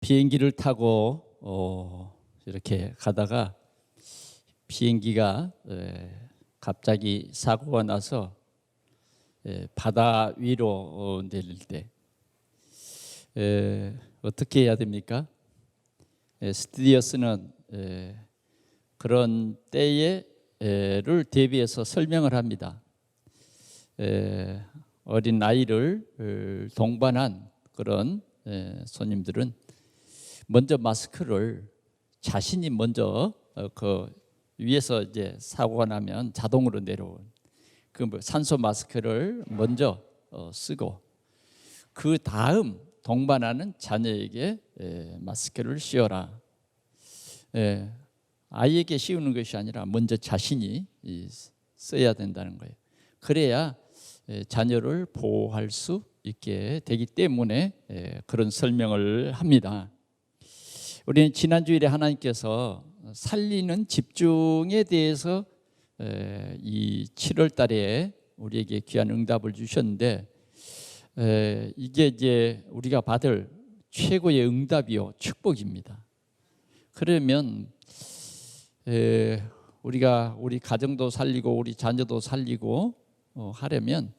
비행기를 타고 이렇게 가다가 비행기가 갑자기 사고가 나서 바다 위로 내릴 때 어떻게 해야 됩니까? 스튜디오스는 그런 때에를 대비해서 설명을 합니다. 어린 아이를 동반한 그런 손님들은 먼저 마스크를 자신이 먼저 그 위에서 이제 사고가 나면 자동으로 내려온 그 산소 마스크를 먼저 쓰고 그 다음 동반하는 자녀에게 마스크를 씌워라. 아이에게 씌우는 것이 아니라 먼저 자신이 써야 된다는 거예요. 그래야 자녀를 보호할 수 있게 되기 때문에 그런 설명을 합니다. 우리는 지난 주일에 하나님께서 살리는 집중에 대해서 이 7월 달에 우리에게 귀한 응답을 주셨는데 이게 이제 우리가 받을 최고의 응답이요 축복입니다. 그러면 우리가 우리 가정도 살리고 우리 자녀도 살리고 하려면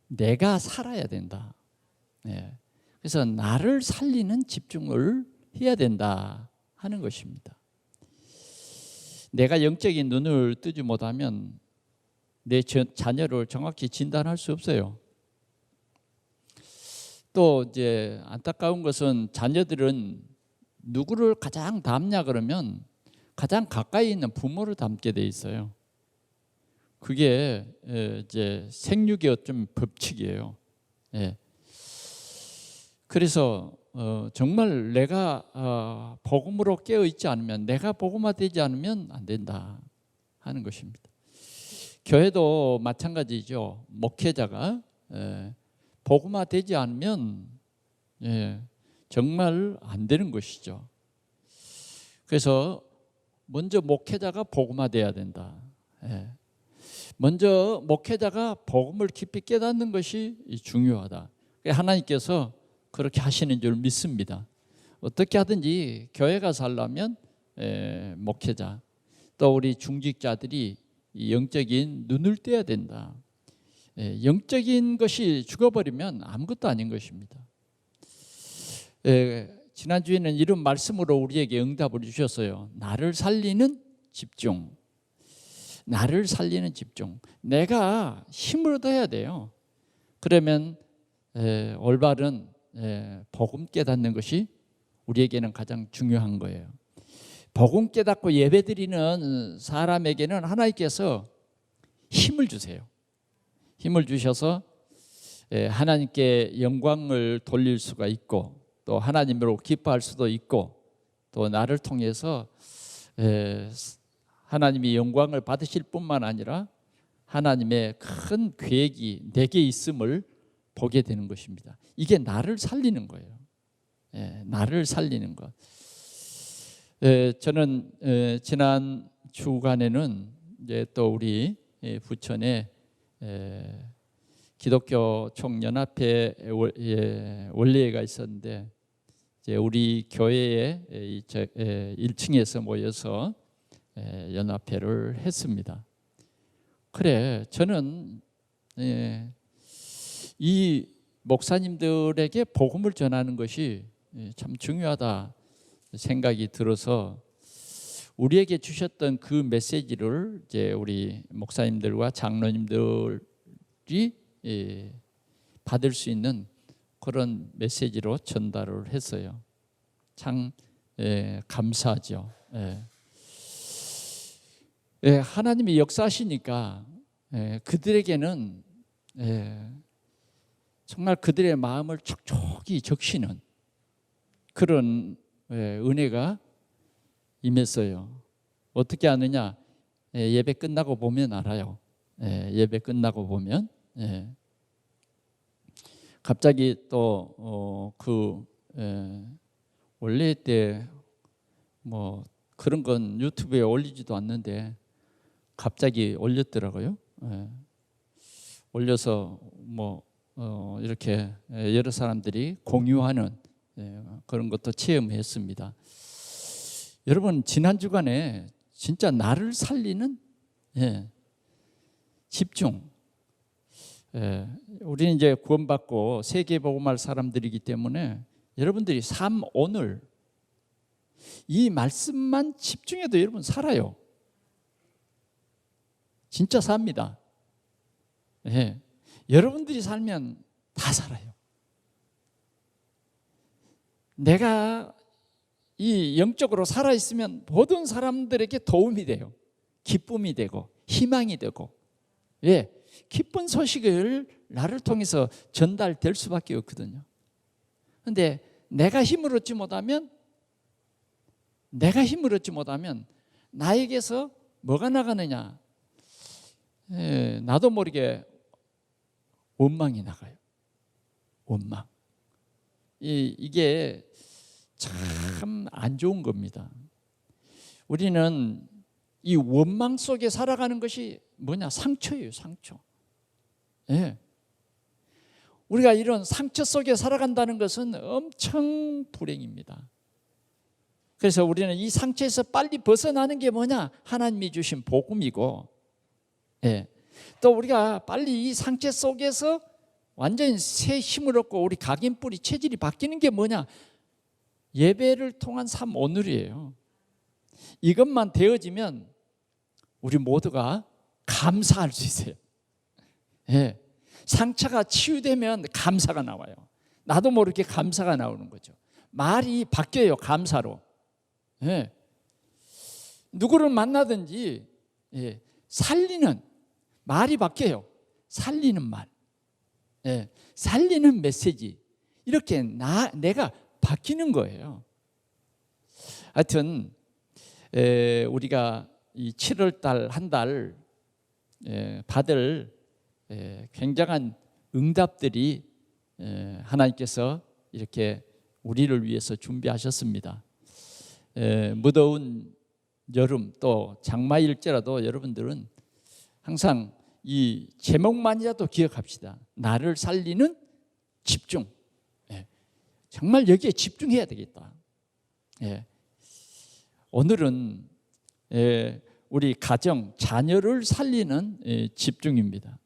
내가 살아야 된다. 그래서 나를 살리는 집중을 해야 된다 하는 것입니다. 내가 영적인 눈을 뜨지 못하면 내 자녀를 정확히 진단할 수 없어요. 또 이제 안타까운 것은 자녀들은 누구를 가장 닮냐 그러면 가장 가까이 있는 부모를 닮게 돼 있어요. 그게 이제 생육의 어떤 법칙이에요. 그래서 정말 내가 복음으로 깨어 있지 않으면, 내가 복음화되지 않으면 안 된다 하는 것입니다. 교회도 마찬가지죠. 목회자가 복음화되지 않으면 정말 안 되는 것이죠. 그래서 먼저 목회자가 복음화돼야 된다. 먼저 목회자가 복음을 깊이 깨닫는 것이 중요하다. 하나님께서 그렇게 하시는 줄 믿습니다. 어떻게 하든지 교회가 살려면 목회자 또 우리 중직자들이 영적인 눈을 떼야 된다. 영적인 것이 죽어버리면 아무것도 아닌 것입니다. 지난주에는 이런 말씀으로 우리에게 응답을 주셨어요. 나를 살리는 집중. 나를 살리는 집중. 내가 힘을 얻어야 돼요. 그러면 올바른 복음 깨닫는 것이 우리에게는 가장 중요한 거예요. 복음 깨닫고 예배드리는 사람에게는 하나님께서 힘을 주세요. 힘을 주셔서 하나님께 영광을 돌릴 수가 있고 또 하나님으로 기뻐할 수도 있고 또 나를 통해서 하나님이 영광을 받으실 뿐만 아니라 하나님의 큰 계획이 내게 있음을 보게 되는 것입니다. 이게 나를 살리는 거예요. 나를 살리는 것. 저는 지난 주간에는 이제 또 우리 부천에 기독교 총연합회 원례회가 있었는데 이제 우리 교회에 1층에서 모여서 연합회를 했습니다. 그래, 저는 이 목사님들에게 복음을 전하는 것이 참 중요하다 생각이 들어서 우리에게 주셨던 그 메시지를 이제 우리 목사님들과 장로님들이 받을 수 있는 그런 메시지로 전달을 했어요. 참 감사하죠. 하나님이 역사하시니까 그들에게는 정말 그들의 마음을 촉촉히 적시는 그런 은혜가 임했어요. 어떻게 아느냐? 예배 끝나고 보면 알아요. 예배 끝나고 보면 갑자기 또 원래 때 뭐 그런 건 유튜브에 올리지도 않는데 갑자기 올렸더라고요. 올려서 뭐 이렇게 여러 사람들이 공유하는 그런 것도 체험했습니다. 여러분 지난 주간에 진짜 나를 살리는 집중. 우리는 이제 구원받고 세계복음할 사람들이기 때문에 여러분들이 삶 오늘 이 말씀만 집중해도 여러분 살아요. 진짜 삽니다. 여러분들이 살면 다 살아요. 내가 이 영적으로 살아있으면 모든 사람들에게 도움이 돼요. 기쁨이 되고 희망이 되고, 기쁜 소식을 나를 통해서 전달될 수밖에 없거든요. 그런데 내가 힘을 얻지 못하면 나에게서 뭐가 나가느냐? 나도 모르게 원망이 나가요. 원망. 이게 참 안 좋은 겁니다. 우리는 이 원망 속에 살아가는 것이 뭐냐? 상처예요, 상처. 우리가 이런 상처 속에 살아간다는 것은 엄청 불행입니다. 그래서 우리는 이 상처에서 빨리 벗어나는 게 뭐냐? 하나님이 주신 복음이고, 또 우리가 빨리 이 상처 속에서 완전히 새 힘을 얻고 우리 각인뿌리 체질이 바뀌는 게 뭐냐? 예배를 통한 삶 오늘이에요. 이것만 되어지면 우리 모두가 감사할 수 있어요. 상처가 치유되면 감사가 나와요. 나도 모르게 감사가 나오는 거죠. 말이 바뀌어요, 감사로. 누구를 만나든지 살리는 말이 바뀌어요. 살리는 말, 살리는 메시지, 이렇게 내가 바뀌는 거예요. 하여튼 우리가 이 7월 달 한 달 받을 굉장한 응답들이 하나님께서 이렇게 우리를 위해서 준비하셨습니다. 무더운 여름 또 장마일지라도 여러분들은 항상 이 제목만이라도 기억합시다. 나를 살리는 집중. 정말 여기에 집중해야 되겠다. 오늘은 우리 가정, 자녀를 살리는 집중입니다.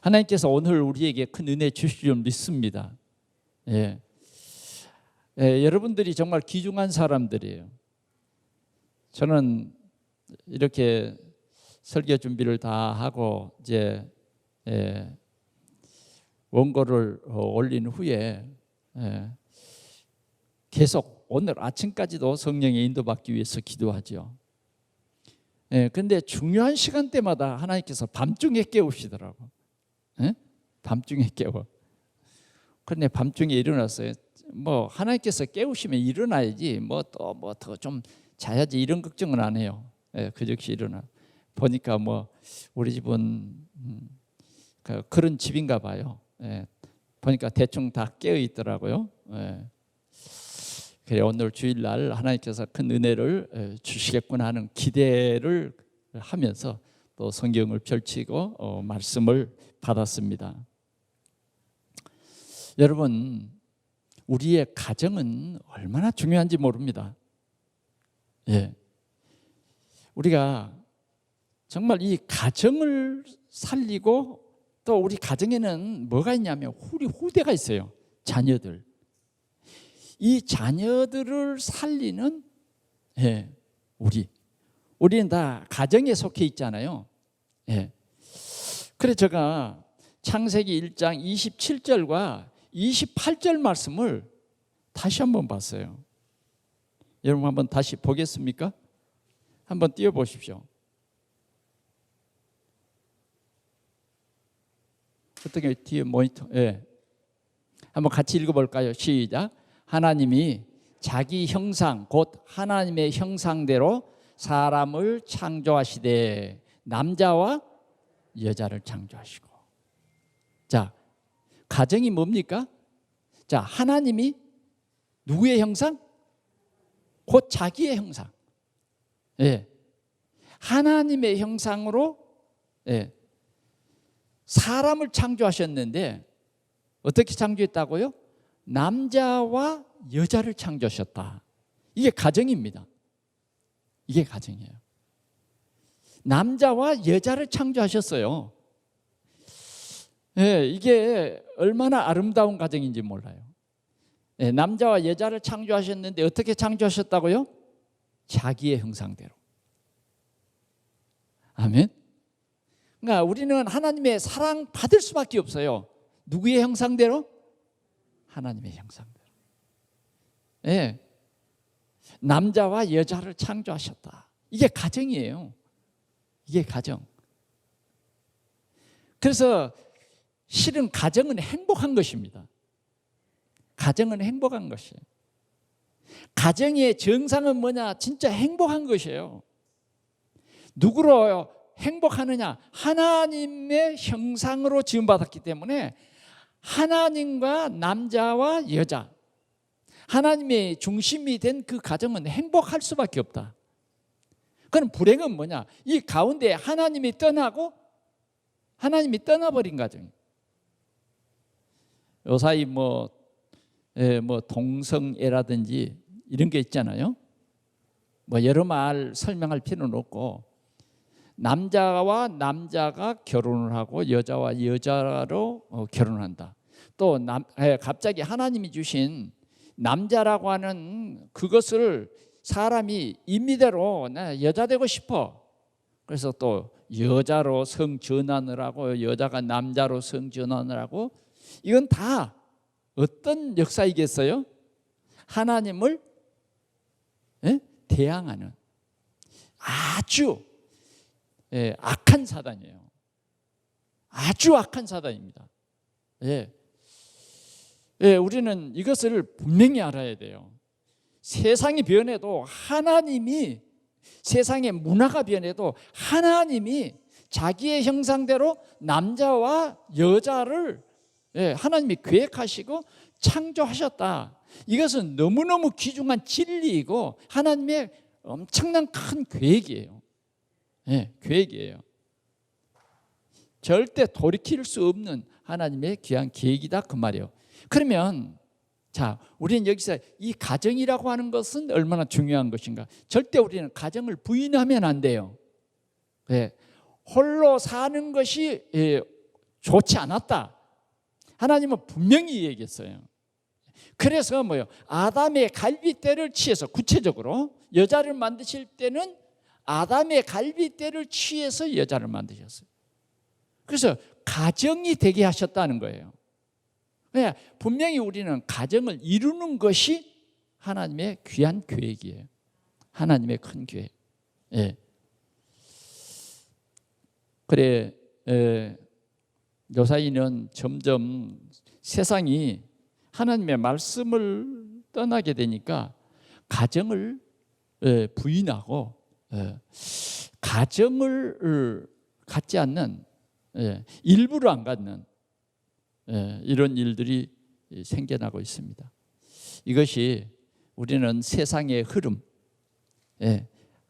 하나님께서 오늘 우리에게 큰 은혜 주실 줄 믿습니다. 여러분들이 정말 귀중한 사람들이에요. 저는 이렇게 설교 준비를 다 하고 이제 원고를 올린 후에 계속 오늘 아침까지도 성령의 인도받기 위해서 기도하죠. 그런데 중요한 시간대마다 하나님께서 밤중에 깨우시더라고. 밤중에 깨워. 그런데 밤중에 일어났어요. 뭐 하나님께서 깨우시면 일어나야지 뭐 더 좀 자야지 이런 걱정은 안 해요. 그 즉시 일어나. 보니까 뭐 우리 집은 그런 집인가 봐요. 보니까 대충 다 깨어 있더라고요. 그래 오늘 주일날 하나님께서 큰 은혜를 주시겠구나 하는 기대를 하면서 또 성경을 펼치고 말씀을 받았습니다. 여러분, 우리의 가정은 얼마나 중요한지 모릅니다. 우리가 정말 이 가정을 살리고 또 우리 가정에는 뭐가 있냐면 우리 후대가 있어요. 자녀들. 이 자녀들을 살리는 우리는 다 가정에 속해 있잖아요. 그래서 제가 창세기 1장 27절과 28절 말씀을 다시 한번 봤어요. 여러분 한번 다시 보겠습니까? 한번 띄워보십시오. 어떻게 뒤에 모니터? 한번 같이 읽어볼까요? 시작. 하나님이 자기 형상 곧 하나님의 형상대로 사람을 창조하시되 남자와 여자를 창조하시고. 자, 가정이 뭡니까? 자, 하나님이 누구의 형상? 곧 자기의 형상. 하나님의 형상으로 사람을 창조하셨는데 어떻게 창조했다고요? 남자와 여자를 창조하셨다. 이게 가정입니다. 이게 가정이에요. 남자와 여자를 창조하셨어요. 예, 이게 얼마나 아름다운 가정인지 몰라요. 예, 남자와 여자를 창조하셨는데 어떻게 창조하셨다고요? 자기의 형상대로. 아멘. 그러니까 우리는 하나님의 사랑 받을 수밖에 없어요. 누구의 형상대로? 하나님의 형상대로. 예, 남자와 여자를 창조하셨다. 이게 가정이에요. 이게 가정. 그래서 실은 가정은 행복한 것입니다. 가정은 행복한 것이에요. 가정의 정상은 뭐냐? 진짜 행복한 것이에요. 누구로 행복하느냐? 하나님의 형상으로 지음받았기 때문에 하나님과 남자와 여자, 하나님의 중심이 된 그 가정은 행복할 수밖에 없다. 그럼 불행은 뭐냐? 이 가운데 하나님이 떠나버린 가정. 요사이 뭐 동성애라든지 이런 게 있잖아요. 뭐 여러 말 설명할 필요는 없고, 남자와 남자가 결혼을 하고 여자와 여자로 결혼한다. 또 갑자기 하나님이 주신 남자라고 하는 그것을 사람이 임의대로 나 여자 되고 싶어. 그래서 또 여자로 성전환을 하고 여자가 남자로 성전환을 하고, 이건 다 어떤 역사이겠어요? 하나님을 대항하는 아주 악한 사단이에요. 아주 악한 사단입니다. 우리는 이것을 분명히 알아야 돼요. 세상이 변해도 세상의 문화가 변해도 하나님이 자기의 형상대로 남자와 여자를 하나님이 계획하시고 창조하셨다. 이것은 너무너무 귀중한 진리이고 하나님의 엄청난 큰 계획이에요. 계획이에요. 절대 돌이킬 수 없는 하나님의 귀한 계획이다, 그 말이에요. 그러면 자, 우리는 여기서 이 가정이라고 하는 것은 얼마나 중요한 것인가? 절대 우리는 가정을 부인하면 안 돼요. 홀로 사는 것이 좋지 않았다. 하나님은 분명히 얘기했어요. 그래서 뭐요? 아담의 갈빗대를 취해서, 구체적으로 여자를 만드실 때는 아담의 갈빗대를 취해서 여자를 만드셨어요. 그래서 가정이 되게 하셨다는 거예요. 분명히 우리는 가정을 이루는 것이 하나님의 귀한 계획이에요. 하나님의 큰 계획. 그래, 요사이는 점점 세상이 하나님의 말씀을 떠나게 되니까 가정을 부인하고 가정을 갖지 않는, 일부러 안 갖는 이런 일들이 생겨나고 있습니다. 이것이 우리는 세상의 흐름,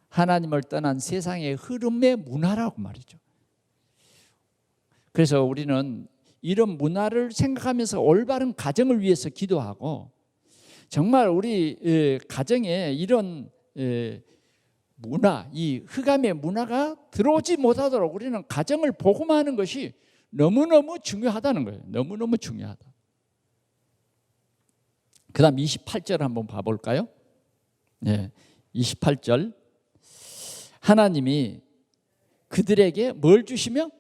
하나님을 떠난 세상의 흐름의 문화라고 말이죠. 그래서 우리는 이런 문화를 생각하면서 올바른 가정을 위해서 기도하고, 정말 우리 가정에 이런 문화, 이 흑암의 문화가 들어오지 못하도록 우리는 가정을 복음하는 것이 너무너무 중요하다는 거예요. 너무너무 중요하다. 그 다음 28절 한번 봐볼까요? 28절. 하나님이 그들에게 뭘 주시며?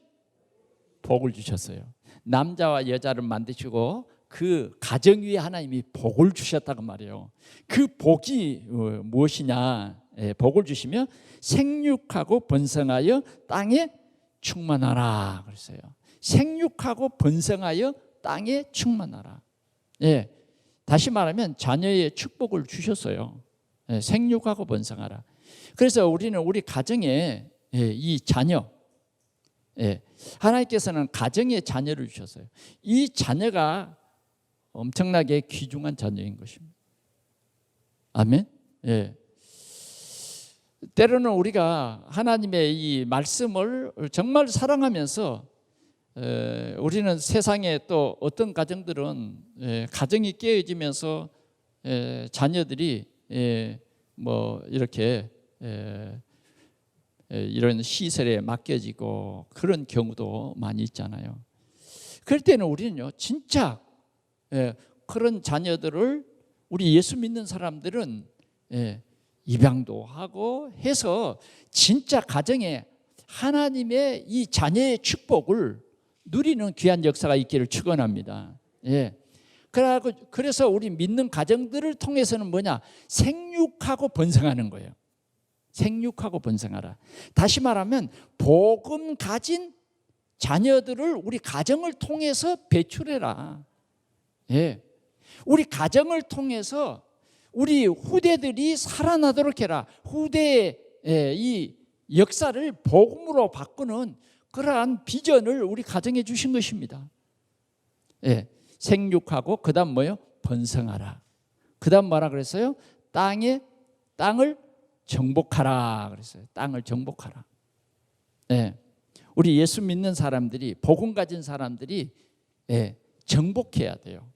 복을 주셨어요. 남자와 여자를 만드시고 그 가정 위에 하나님이 복을 주셨다고 말이에요. 그 복이 무엇이냐? 복을 주시며 생육하고 번성하여 땅에 충만하라 그랬어요. 생육하고 번성하여 땅에 충만하라. 다시 말하면 자녀의 축복을 주셨어요. 생육하고 번성하라. 그래서 우리는 우리 가정에 이 자녀, 하나님께서는 가정에 자녀를 주셨어요. 이 자녀가 엄청나게 귀중한 자녀인 것입니다. 아멘. 때로는 우리가 하나님의 이 말씀을 정말 사랑하면서 우리는 세상에 또 어떤 가정들은 가정이 깨어지면서 자녀들이 뭐 이렇게 이런 시설에 맡겨지고 그런 경우도 많이 있잖아요. 그럴 때는 우리는요 진짜 그런 자녀들을 우리 예수 믿는 사람들은 입양도 하고 해서 진짜 가정에 하나님의 이 자녀의 축복을 누리는 귀한 역사가 있기를 축원합니다. 그래서 우리 믿는 가정들을 통해서는 뭐냐? 생육하고 번성하는 거예요. 생육하고 번성하라. 다시 말하면 복음 가진 자녀들을 우리 가정을 통해서 배출해라. 우리 가정을 통해서 우리 후대들이 살아나도록 해라. 후대의 이 역사를 복음으로 바꾸는 그러한 비전을 우리 가정에 주신 것입니다. 생육하고 그다음 뭐요? 번성하라. 그다음 뭐라 그랬어요? 땅을 정복하라 그랬어요. 땅을 정복하라. 우리 예수 믿는 사람들이 복음 가진 사람들이 정복해야 돼요.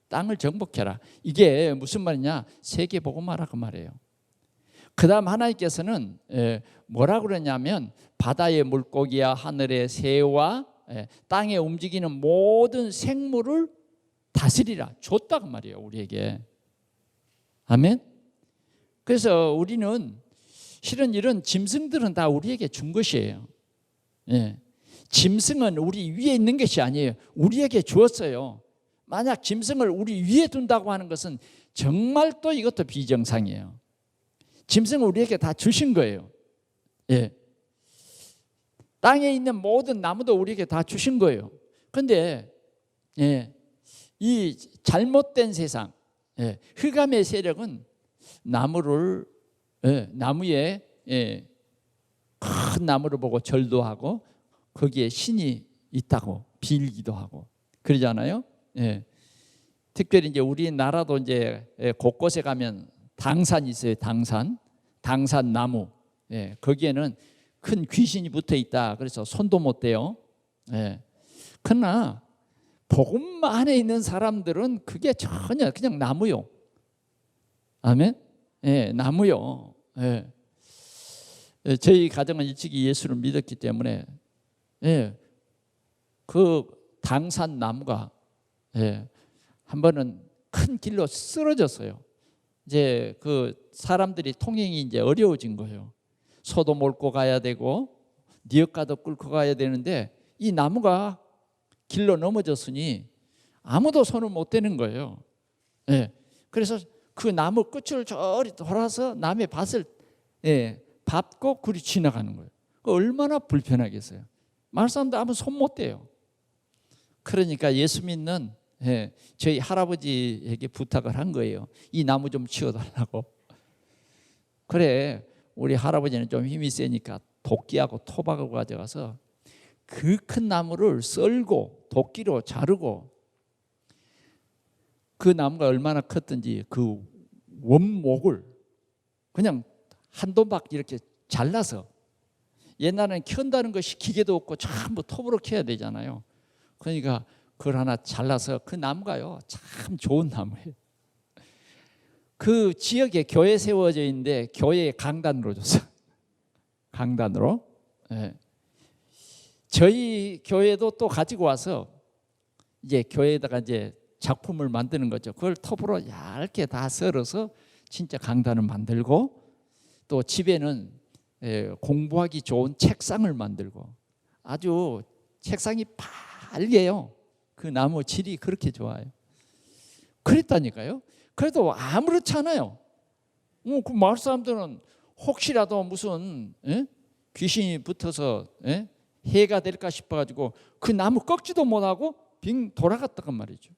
땅을 정복해라. 이게 무슨 말이냐? 세계 복음화라 그 말이에요. 그다음 하나님께서는 뭐라 그러냐면 바다의 물고기와 하늘의 새와 땅에 움직이는 모든 생물을 다스리라 줬다 그 말이에요. 우리에게. 아멘. 그래서 우리는 실은 이런 짐승들은 다 우리에게 준 것이에요. 짐승은 우리 위에 있는 것이 아니에요. 우리에게 주었어요. 만약 짐승을 우리 위에 둔다고 하는 것은 정말 또 이것도 비정상이에요. 짐승을 우리에게 다 주신 거예요. 땅에 있는 모든 나무도 우리에게 다 주신 거예요. 그런데 이 잘못된 세상, 흑암의 세력은 나무에 큰 나무를 보고 절도 하고 거기에 신이 있다고 빌기도 하고 그러잖아요. 특별히 이제 우리나라도 이제 곳곳에 가면 당산이 있어요. 당산 나무. 거기에는 큰 귀신이 붙어 있다. 그래서 손도 못 대요. 그러나 복음 안에 있는 사람들은 그게 전혀 그냥 나무요. 아멘. 나무요. 저희 가정은 일찍이 예수를 믿었기 때문에 그 당산 나무가 한 번은 큰 길로 쓰러졌어요. 이제 그 사람들이 통행이 이제 어려워진 거예요. 소도 몰고 가야 되고 니엇가도 끌고 가야 되는데 이 나무가 길로 넘어졌으니 아무도 손을 못 대는 거예요. 그래서 그 나무 끝을 저리 돌아서 남의 밭을 밟고 그리 지나가는 거예요. 얼마나 불편하겠어요. 마을 사람도 아무 손 못 대요. 그러니까 예수 믿는 저희 할아버지에게 부탁을 한 거예요. 이 나무 좀 치워달라고. 그래 우리 할아버지는 좀 힘이 세니까 도끼하고 토박을 가져가서 그 큰 나무를 썰고 도끼로 자르고 그 나무가 얼마나 컸든지 그 원목을 그냥 한 도박 이렇게 잘라서 옛날에는 켠다는 것이 기계도 없고 전부 톱으로 켜야 되잖아요. 그러니까 그걸 하나 잘라서 그 나무가요 참 좋은 나무예요. 그 지역에 교회 세워져 있는데 교회에 강단으로 줬어요. 강단으로. 저희 교회도 또 가지고 와서 이제 교회에다가 이제 작품을 만드는 거죠. 그걸 톱으로 얇게 다 썰어서 진짜 강단을 만들고 또 집에는 공부하기 좋은 책상을 만들고 아주 책상이 밝게요. 그 나무 질이 그렇게 좋아요. 그랬다니까요. 그래도 아무렇지 않아요. 그 마을 사람들은 혹시라도 무슨 귀신이 붙어서 해가 될까 싶어가지고 그 나무 꺾지도 못하고 빙 돌아갔다간 말이죠.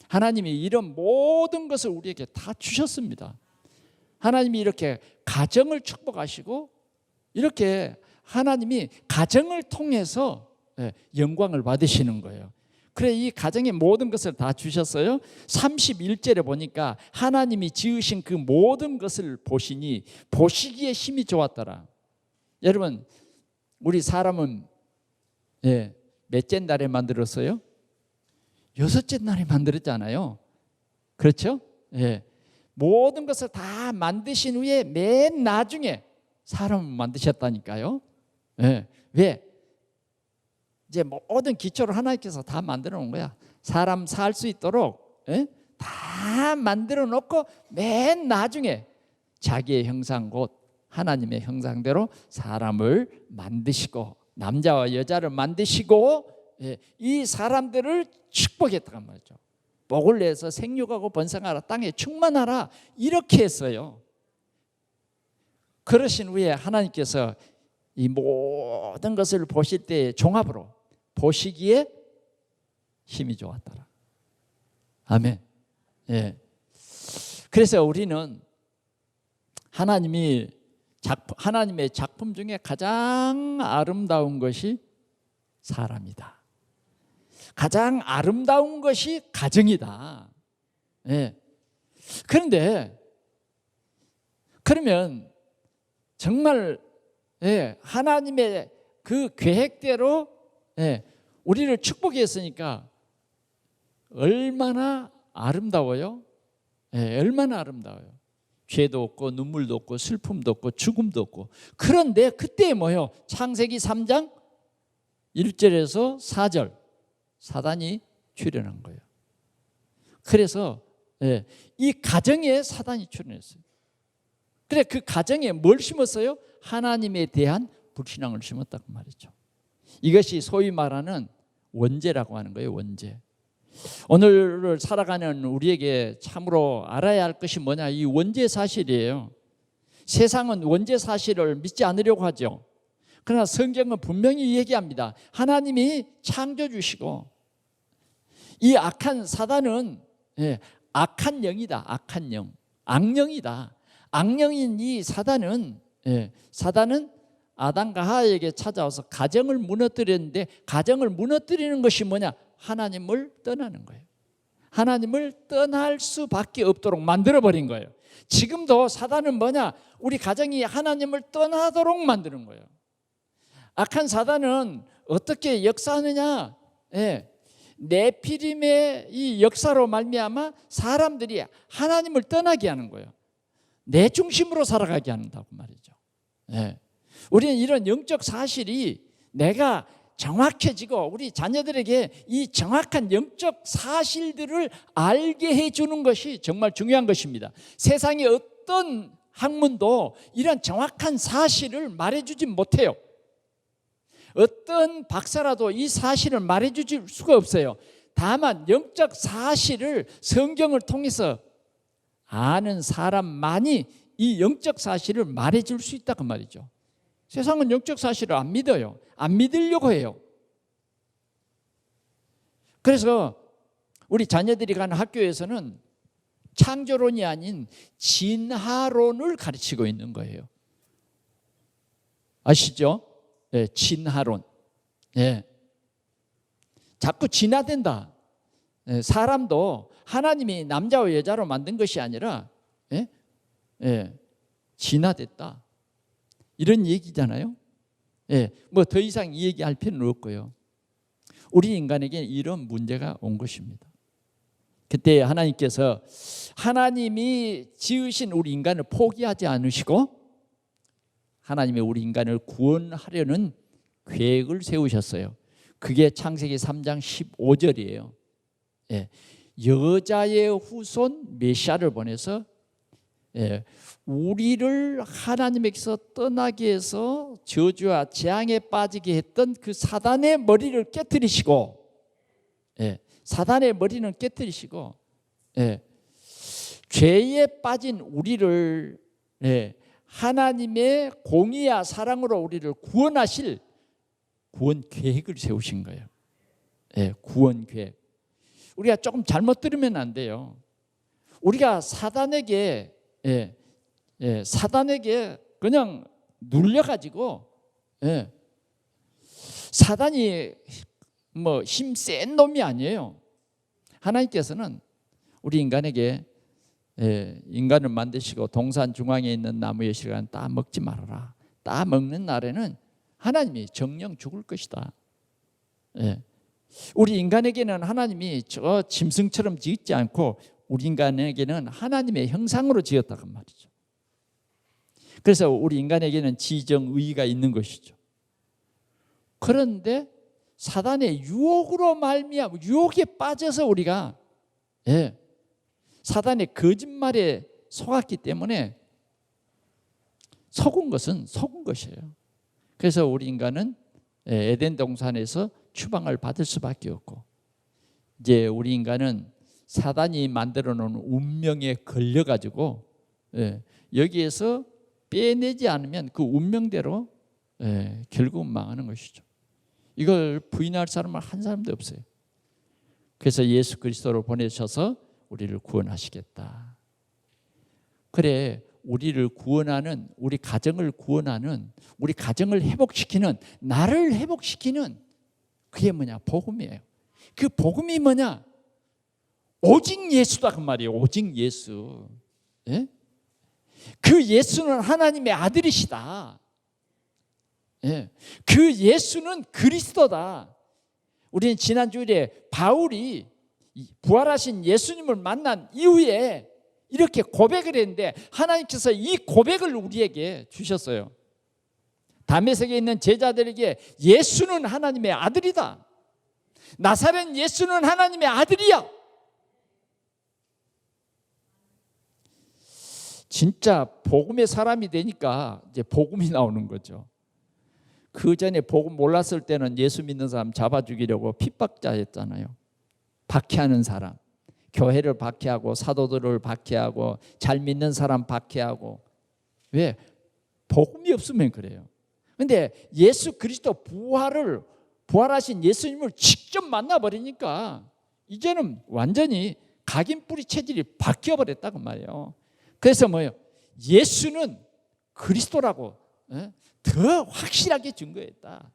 하나님이 이런 모든 것을 우리에게 다 주셨습니다. 하나님이 이렇게 가정을 축복하시고 이렇게 하나님이 가정을 통해서 영광을 받으시는 거예요. 그래 이 가정의 모든 것을 다 주셨어요. 31절에 보니까 하나님이 지으신 그 모든 것을 보시니 보시기에 힘이 좋았더라. 여러분 우리 사람은 몇째 날에 만들었어요? 여섯째 날에 만들었잖아요. 그렇죠? 예. 모든 것을 다 만드신 후에 맨 나중에 사람을 만드셨다니까요. 예. 왜? 이제 모든 기초를 하나님께서 다 만들어 놓은 거야. 사람 살 수 있도록, 예? 다 만들어 놓고 맨 나중에 자기의 형상 곧 하나님의 형상대로 사람을 만드시고 남자와 여자를 만드시고, 예, 이 사람들을 축복했다는 말이죠. 복을 내서 생육하고 번성하라, 땅에 충만하라, 이렇게 했어요. 그러신 후에 하나님께서 이 모든 것을 보실 때 종합으로 보시기에 힘이 좋았더라. 아멘. 예. 그래서 우리는 하나님의 작품 중에 가장 아름다운 것이 사람이다. 가장 아름다운 것이 가정이다. 예. 그런데 그러면 정말, 예, 하나님의 그 계획대로, 예, 우리를 축복했으니까 얼마나 아름다워요? 예, 얼마나 아름다워요. 죄도 없고 눈물도 없고 슬픔도 없고 죽음도 없고. 그런데 그때 뭐예요? 창세기 3장 1절에서 4절 사단이 출현한 거예요. 그래서, 예, 이 가정에 사단이 출현했어요. 그래, 그 가정에 뭘 심었어요? 하나님에 대한 불신앙을 심었다고 말이죠. 이것이 소위 말하는 원죄라고 하는 거예요. 원죄. 오늘을 살아가는 우리에게 참으로 알아야 할 것이 뭐냐, 이 원죄 사실이에요. 세상은 원죄 사실을 믿지 않으려고 하죠. 그러나 성경은 분명히 얘기합니다. 하나님이 창조주시고 이 악한 사단은, 예, 악한 영이다. 악한 영, 악령이다. 악령인 이 사단은, 예, 사단은 아담과 하와에게 찾아와서 가정을 무너뜨렸는데, 가정을 무너뜨리는 것이 뭐냐? 하나님을 떠나는 거예요. 하나님을 떠날 수밖에 없도록 만들어버린 거예요. 지금도 사단은 뭐냐? 우리 가정이 하나님을 떠나도록 만드는 거예요. 악한 사단은 어떻게 역사하느냐? 예, 네피림의 이 역사로 말미암아 사람들이 하나님을 떠나게 하는 거예요. 내 중심으로 살아가게 한다고 말이죠. 예. 우리는 이런 영적 사실이 내가 정확해지고 우리 자녀들에게 이 정확한 영적 사실들을 알게 해주는 것이 정말 중요한 것입니다. 세상의 어떤 학문도 이런 정확한 사실을 말해주지 못해요. 어떤 박사라도 이 사실을 말해주실 수가 없어요. 다만 영적 사실을 성경을 통해서 아는 사람만이 이 영적 사실을 말해줄 수 있다고 말이죠. 세상은 영적 사실을 안 믿어요. 안 믿으려고 해요. 그래서 우리 자녀들이 가는 학교에서는 창조론이 아닌 진화론을 가르치고 있는 거예요. 아시죠? 네, 진화론. 네. 자꾸 진화된다. 네, 사람도 하나님이 남자와 여자로 만든 것이 아니라, 예? 예, 진화됐다. 이런 얘기잖아요. 예, 뭐 더 이상 이 얘기할 필요는 없고요. 우리 인간에게 이런 문제가 온 것입니다. 그때 하나님께서 하나님이 지으신 우리 인간을 포기하지 않으시고 하나님이 우리 인간을 구원하려는 계획을 세우셨어요. 그게 창세기 3장 15절이에요. 예, 여자의 후손 메시아를 보내서, 예, 우리를 하나님에게서 떠나게 해서 저주와 재앙에 빠지게 했던 그 사단의 머리를 깨뜨리시고, 예, 사단의 머리는 깨뜨리시고, 예, 죄에 빠진 우리를, 예, 하나님의 공의와 사랑으로 우리를 구원하실 구원 계획을 세우신 거예요. 예, 구원 계획. 우리가 조금 잘못 들으면 안 돼요. 우리가 사단에게, 예, 예, 사단에게 그냥 눌려가지고, 예, 사단이 뭐 힘 센 놈이 아니에요. 하나님께서는 우리 인간에게, 예, 인간을 만드시고 동산 중앙에 있는 나무의 실과는 따 먹지 말아라. 따 먹는 날에는 하나님이 정령 죽을 것이다. 예. 우리 인간에게는 하나님이 저 짐승처럼 지었지 않고 우리 인간에게는 하나님의 형상으로 지었다고 말이죠. 그래서 우리 인간에게는 지정의가 있는 것이죠. 그런데 사단의 유혹으로 말미암아 유혹에 빠져서 우리가 사단의 거짓말에 속았기 때문에 속은 것은 속은 것이에요. 그래서 우리 인간은 에덴 동산에서 추방을 받을 수밖에 없고 이제 우리 인간은 사단이 만들어 놓은 운명에 걸려가지고 여기에서 빼내지 않으면 그 운명대로 결국은 망하는 것이죠. 이걸 부인할 사람은 한 사람도 없어요. 그래서 예수 그리스도를 보내셔서 우리를 구원하시겠다. 그래, 우리를 구원하는, 우리 가정을 구원하는, 우리 가정을 회복시키는, 나를 회복시키는 그게 뭐냐? 복음이에요. 그 복음이 뭐냐? 오직 예수다 그 말이에요. 오직 예수. 예? 그 예수는 하나님의 아들이시다. 예. 그 예수는 그리스도다. 우리는 지난 주일에 바울이 부활하신 예수님을 만난 이후에 이렇게 고백을 했는데 하나님께서 이 고백을 우리에게 주셨어요. 다메섹에 있는 제자들에게 예수는 하나님의 아들이다. 나사렛 예수는 하나님의 아들이야. 진짜 복음의 사람이 되니까 이제 복음이 나오는 거죠. 그 전에 복음 몰랐을 때는 예수 믿는 사람 잡아 죽이려고 핍박자였잖아요. 박해하는 사람, 교회를 박해하고 사도들을 박해하고 잘 믿는 사람 박해하고. 왜? 복음이 없으면 그래요. 그런데 예수 그리스도 부활하신 예수님을 직접 만나버리니까 이제는 완전히 각인뿌리 체질이 바뀌어버렸다고 말이에요. 그래서 뭐예요? 예수는 그리스도라고 더 확실하게 증거했다.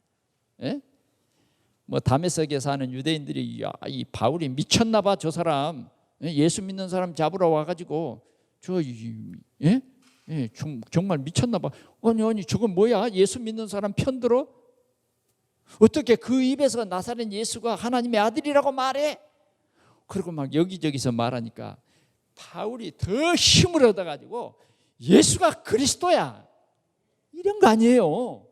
뭐 다메섹에 사는 유대인들이 야, 이 바울이 미쳤나 봐. 저 사람 예수 믿는 사람 잡으러 와가지고 정말 미쳤나 봐. 아니 저건 뭐야? 예수 믿는 사람 편들어? 어떻게 그 입에서 나사렛 예수가 하나님의 아들이라고 말해? 그리고 막 여기저기서 말하니까 바울이 더 힘을 얻어가지고 예수가 그리스도야 이런 거 아니에요.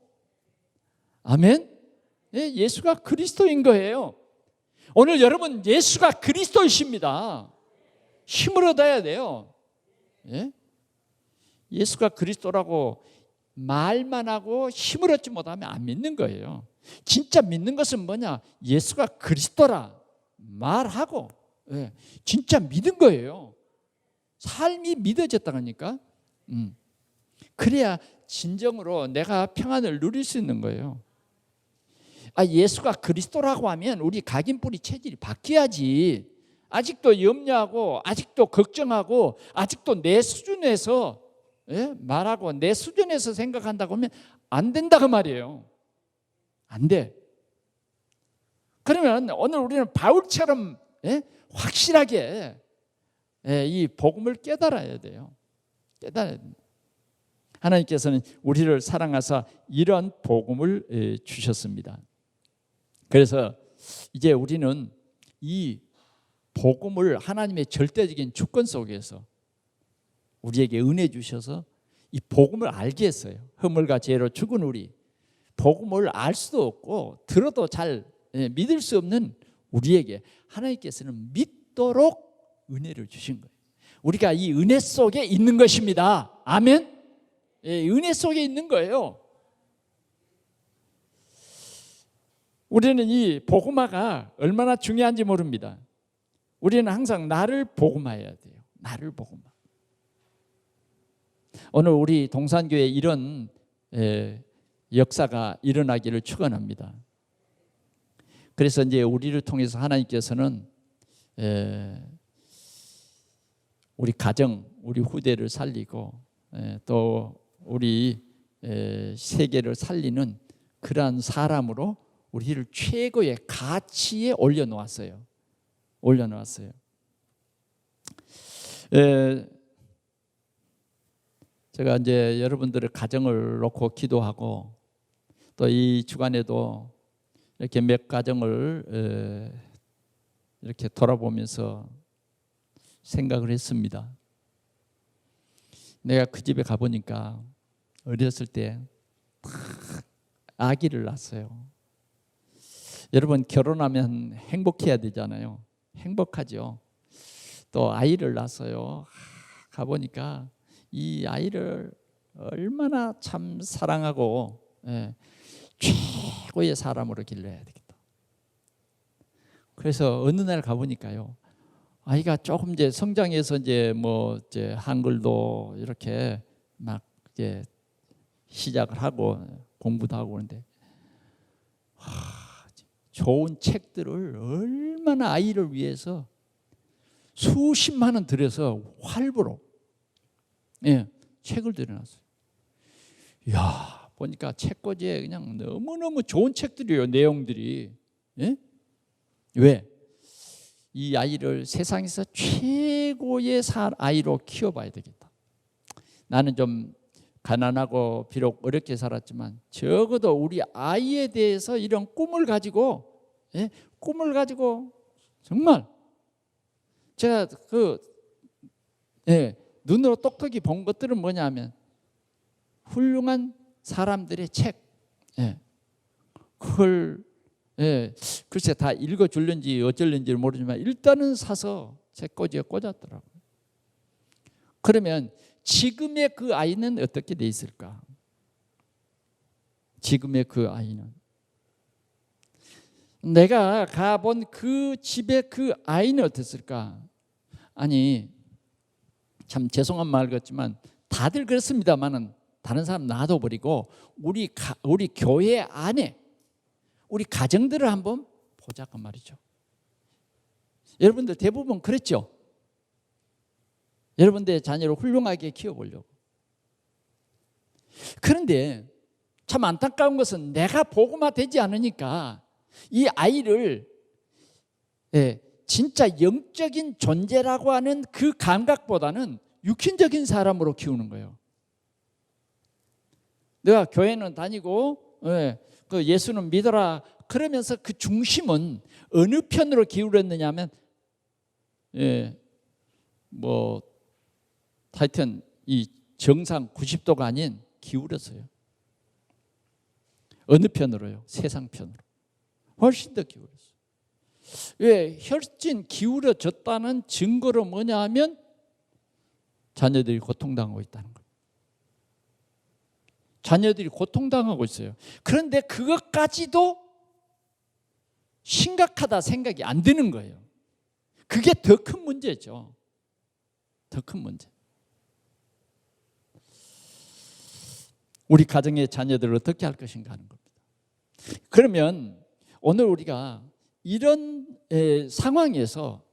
아멘? 예수가 그리스도인 거예요. 오늘 여러분 예수가 그리스도이십니다. 힘을 얻어야 돼요. 예수가 그리스도라고 말만 하고 힘을 얻지 못하면 안 믿는 거예요. 진짜 믿는 것은 뭐냐? 예수가 그리스도라 말하고 진짜 믿은 거예요. 삶이 믿어졌다니까. 그래야 진정으로 내가 평안을 누릴 수 있는 거예요. 예수가 그리스도라고 하면 우리 각인뿌리 체질이 바뀌어야지. 아직도 염려하고 아직도 걱정하고 아직도 내 수준에서 말하고 내 수준에서 생각한다고 하면 안 된다 그 말이에요. 안 돼. 그러면 오늘 우리는 바울처럼 확실하게 이 복음을 깨달아야 돼요. 깨달아야 됩니다. 하나님께서는 우리를 사랑하사 이런 복음을 주셨습니다. 그래서 이제 우리는 이 복음을 하나님의 절대적인 주권 속에서 우리에게 은혜 주셔서 이 복음을 알게 했어요. 허물과 죄로 죽은 우리, 복음을 알 수도 없고 들어도 잘 믿을 수 없는 우리에게 하나님께서는 믿도록 은혜를 주신 거예요. 우리가 이 은혜 속에 있는 것입니다. 아멘. 은혜 속에 있는 거예요. 우리는 이 복음화가 얼마나 중요한지 모릅니다. 우리는 항상 나를 복음화해야 돼요. 나를 복음화. 오늘 우리 동산교회에 이런 역사가 일어나기를 축원합니다. 그래서 이제 우리를 통해서 하나님께서는 우리 가정, 우리 후대를 살리고 또 우리 세계를 살리는 그러한 사람으로 우리를 최고의 가치에 올려놓았어요. 제가 이제 여러분들의 가정을 놓고 기도하고 또 이 주간에도 이렇게 몇 가정을 이렇게 돌아보면서 생각을 했습니다. 내가 그 집에 가보니까 어렸을 때 아기를 낳았어요. 여러분, 결혼하면 행복해야 되잖아요. 행복하죠. 또 아이를 낳았어요. 가보니까 이 아이를 얼마나 참 사랑하고 최고의 사람으로 길러야 되겠다. 그래서 어느 날 가보니까요, 아이가 조금 이제 성장해서 이제 이제 한글도 이렇게 막 이제 시작을 하고 공부도 하고 그런데 좋은 책들을 얼마나 아이를 위해서 수십만 원 들여서 활부로 책을 들여놨어요. 이야, 보니까 책꽂이에 그냥 너무너무 좋은 책들이에요. 내용들이. 왜? 이 아이를 세상에서 최고의 아이로 키워봐야 되겠다. 나는 좀 가난하고 비록 어렵게 살았지만 적어도 우리 아이에 대해서 이런 꿈을 가지고 정말 제가 눈으로 똑똑히 본 것들은 뭐냐면 훌륭한 사람들의 책, 그걸 글쎄 다 읽어줄는지 어쩔는지 모르지만 일단은 사서 책꽂이에 꽂았더라고요. 그러면 지금의 그 아이는 어떻게 돼 있을까? 지금의 그 아이는 내가 가본 그 집의 그 아이는 어땠을까? 아니, 참 죄송한 말 같지만 다들 그렇습니다만은 다른 사람 놔둬버리고 우리 교회 안에 우리 가정들을 한번 보자고 말이죠. 여러분들 대부분 그랬죠? 여러분들의 자녀를 훌륭하게 키워보려고. 그런데 참 안타까운 것은 내가 복음화 되지 않으니까 이 아이를 진짜 영적인 존재라고 하는 그 감각보다는 육신적인 사람으로 키우는 거예요. 내가 교회는 다니고 그 예수는 믿어라 그러면서 그 중심은 어느 편으로 기울였느냐 하면 하여튼 이 정상 90도가 아닌 기울였어요. 어느 편으로요? 세상 편으로. 훨씬 더 기울였어요. 왜? 훨씬 기울어졌다는 증거로 뭐냐 하면 자녀들이 고통당하고 있다는 거예요. 자녀들이 고통당하고 있어요. 그런데 그것까지도 심각하다 생각이 안 드는 거예요. 그게 더 큰 문제죠. 더 큰 문제. 우리 가정의 자녀들을 어떻게 할 것인가 하는 겁니다. 그러면 오늘 우리가 이런 상황에서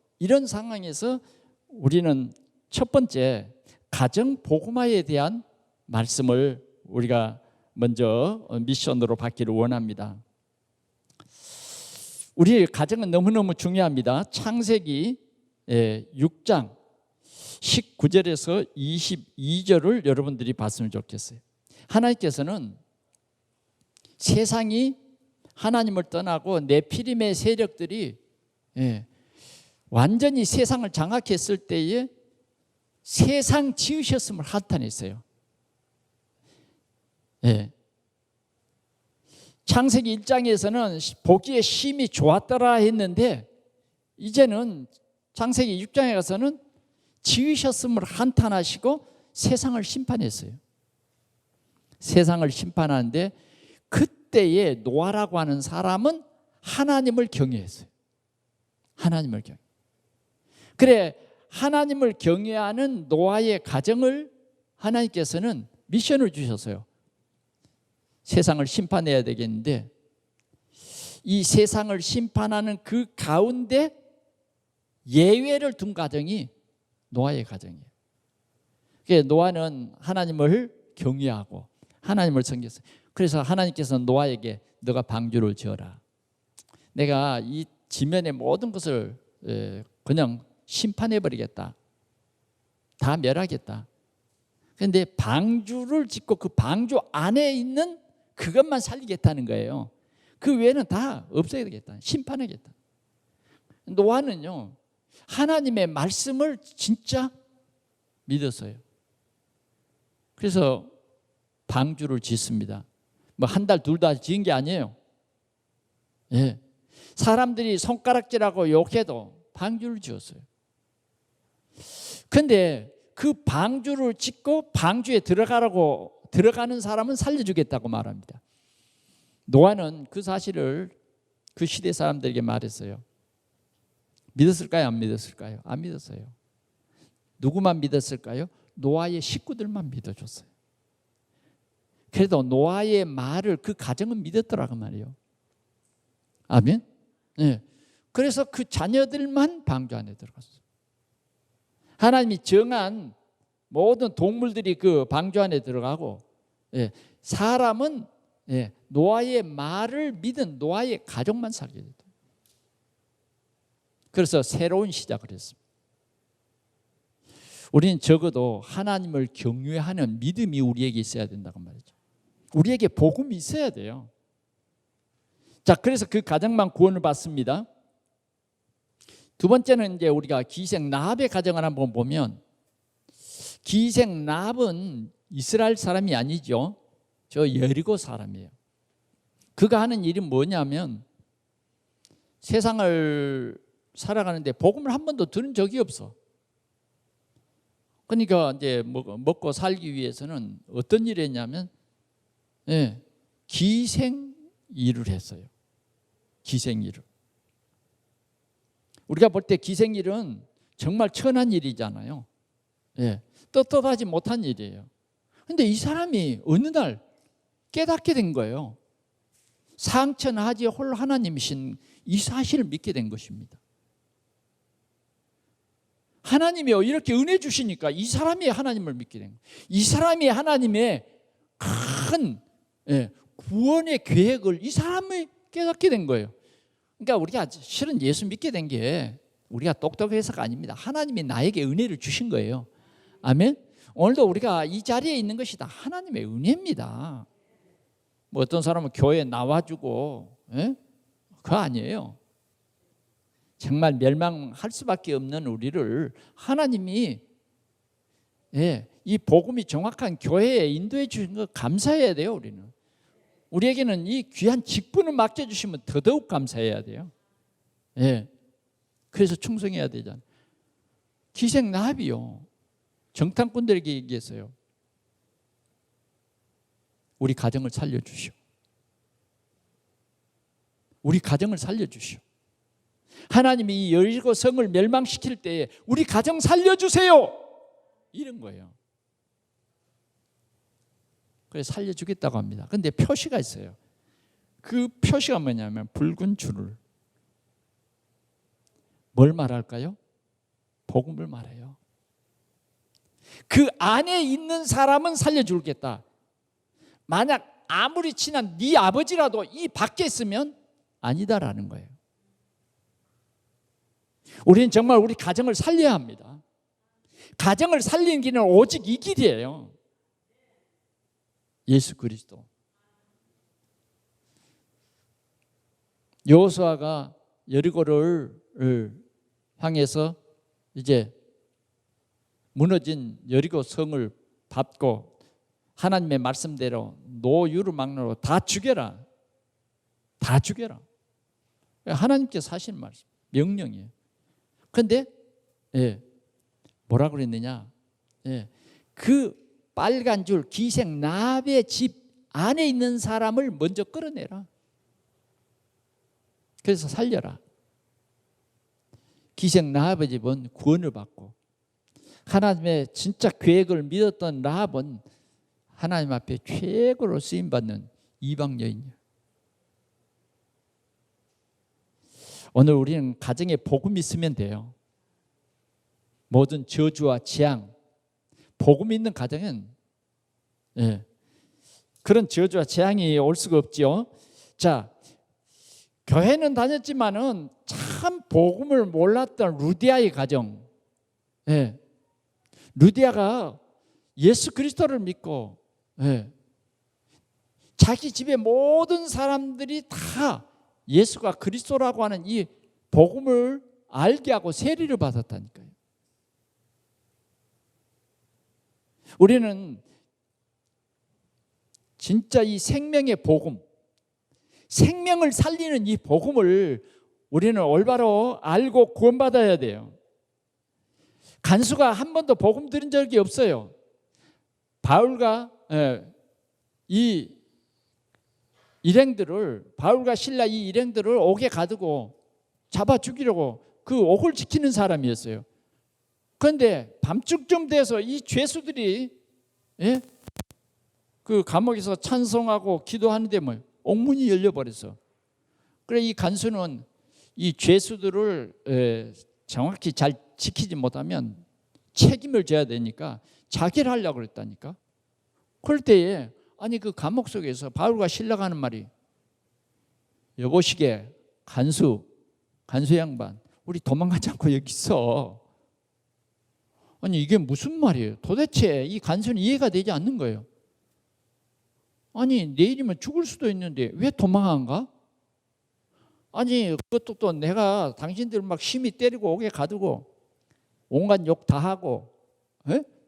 우리는 첫 번째 가정 복음화에 대한 말씀을 우리가 먼저 미션으로 받기를 원합니다. 우리 가정은 너무너무 중요합니다. 창세기 6장 19절에서 22절을 여러분들이 봤으면 좋겠어요. 하나님께서는 세상이 하나님을 떠나고 네피림의 세력들이 완전히 세상을 장악했을 때에 세상 지으셨음을 한탄했어요. 창세기 1장에서는 보기에 심히 좋았더라 했는데 이제는 창세기 6장에 가서는 지으셨음을 한탄하시고 세상을 심판했어요. 세상을 심판하는데 그때에 노아라고 하는 사람은 하나님을 경외했어요. 하나님을 경외. 그래, 하나님을 경외하는 노아의 가정을 하나님께서는 미션을 주셨어요. 세상을 심판해야 되겠는데 이 세상을 심판하는 그 가운데 예외를 둔 가정이 노아의 가정이에요. 그래서 노아는 하나님을 경외하고 하나님을 섬겼어요. 그래서 하나님께서는 노아에게 너가 방주를 지어라. 내가 이 지면의 모든 것을 그냥 심판해버리겠다. 다 멸하겠다. 그런데 방주를 짓고 그 방주 안에 있는 그것만 살리겠다는 거예요. 그 외에는 다 없애야 되겠다. 심판하겠다. 노아는요, 하나님의 말씀을 진짜 믿었어요. 그래서 방주를 짓습니다. 뭐 한 달, 둘 달 지은 게 아니에요. 예. 사람들이 손가락질하고 욕해도 방주를 지었어요. 근데 그 방주를 짓고 방주에 들어가는 사람은 살려주겠다고 말합니다. 노아는 그 사실을 그 시대 사람들에게 말했어요. 믿었을까요? 안 믿었을까요? 안 믿었어요. 누구만 믿었을까요? 노아의 식구들만 믿어줬어요. 그래도 노아의 말을 그 가정은 믿었더라고 말이에요. 아멘? 네. 그래서 그 자녀들만 방주 안에 들어갔어요. 하나님이 정한 모든 동물들이 그 방주 안에 들어가고, 사람은 노아의 말을 믿은 노아의 가족만 살게 됐다. 그래서 새로운 시작을 했습니다. 우리는 적어도 하나님을 경외하는 믿음이 우리에게 있어야 된다고 말이죠. 우리에게 복음이 있어야 돼요. 자, 그래서 그 가정만 구원을 받습니다. 두 번째는 이제 우리가 기생 라합의 가정을 한번 보면, 기생 라합은 이스라엘 사람이 아니죠. 저 여리고 사람이에요. 그가 하는 일이 뭐냐면, 세상을 살아가는데 복음을 한 번도 들은 적이 없어. 그러니까 이제 먹고 살기 위해서는 어떤 일을 했냐면, 기생 일을 했어요. 기생 일을. 우리가 볼 때 기생 일은 정말 천한 일이잖아요. 떳떳하지 못한 일이에요. 그런데 이 사람이 어느 날 깨닫게 된 거예요. 상천하지 홀 하나님이신 이 사실을 믿게 된 것입니다. 하나님이 이렇게 은혜 주시니까 이 사람이 하나님을 믿게 된 거예요. 이 사람이 하나님의 큰 구원의 계획을 이 사람이 깨닫게 된 거예요. 그러니까 우리가 실은 예수 믿게 된 게 우리가 똑똑해서가 아닙니다. 하나님이 나에게 은혜를 주신 거예요. 아멘. 오늘도 우리가 이 자리에 있는 것이 다 하나님의 은혜입니다. 뭐 어떤 사람은 교회에 나와주고, 그거 아니에요. 정말 멸망할 수밖에 없는 우리를 하나님이 이 복음이 정확한 교회에 인도해 주신 거 감사해야 돼요. 우리에게는 이 귀한 직분을 맡겨주시면 더더욱 감사해야 돼요. 그래서 충성해야 되잖아요. 기생 라합이요, 정탐꾼들에게 얘기했어요. 우리 가정을 살려주시오. 우리 가정을 살려주시오. 하나님이 이 여리고 성을 멸망시킬 때에 우리 가정 살려주세요, 이런 거예요. 그래서 살려주겠다고 합니다. 그런데 표시가 있어요. 그 표시가 뭐냐면 붉은 줄을. 뭘 말할까요? 복음을 말해요. 그 안에 있는 사람은 살려주겠다. 만약 아무리 친한 네 아버지라도 이 밖에 있으면 아니다라는 거예요. 우리는 정말 우리 가정을 살려야 합니다. 가정을 살리는 길은 오직 이 길이에요. 예수 그리스도. 여호수아가 여리고를 향해서 이제 무너진 여리고 성을 밟고 하나님의 말씀대로 노유를 막론하고 다 죽여라. 다 죽여라. 하나님께서 하신 말씀, 명령이에요. 그런데 뭐라 그랬느냐? 그 빨간 줄 기생 라합의 집 안에 있는 사람을 먼저 끌어내라. 그래서 살려라. 기생 라합의 집은 구원을 받고, 하나님의 진짜 계획을 믿었던 라합은 하나님 앞에 최고로 쓰임받는 이방 여인이에요. 오늘 우리는 가정에 복음이 있으면 돼요. 모든 저주와 재앙, 복음이 있는 가정은 그런 저주와 재앙이 올 수가 없죠. 자, 교회는 다녔지만은 참 복음을 몰랐던 루디아의 가정. 루디아가 예수 그리스도를 믿고 자기 집의 모든 사람들이 다 예수가 그리스도라고 하는 이 복음을 알게 하고 세례를 받았다니까요. 우리는 진짜 이 생명의 복음, 생명을 살리는 이 복음을 우리는 올바로 알고 구원받아야 돼요. 간수가 한 번도 복음 들은 적이 없어요. 바울과 바울과 실라 이 일행들을 옥에 가두고 잡아 죽이려고 그 옥을 지키는 사람이었어요. 그런데 밤중쯤 돼서 이 죄수들이 그 감옥에서 찬송하고 기도하는데 뭐 옥문이 열려버렸어. 그래 이 간수는 이 죄수들을 정확히 잘 지키지 못하면 책임을 져야 되니까 자결 하려고 그랬다니까. 그럴 때에 아니 그 감옥 속에서 바울과 실라가 하는 말이, 여보시게 간수 양반, 우리 도망가지 않고 여기 있어. 아니 이게 무슨 말이에요? 도대체 이 간수는 이해가 되지 않는 거예요. 아니 내일이면 죽을 수도 있는데 왜 도망 가? 아니 그것도 또 내가 당신들 막 심히 때리고 옥에 가두고 온갖 욕 다 하고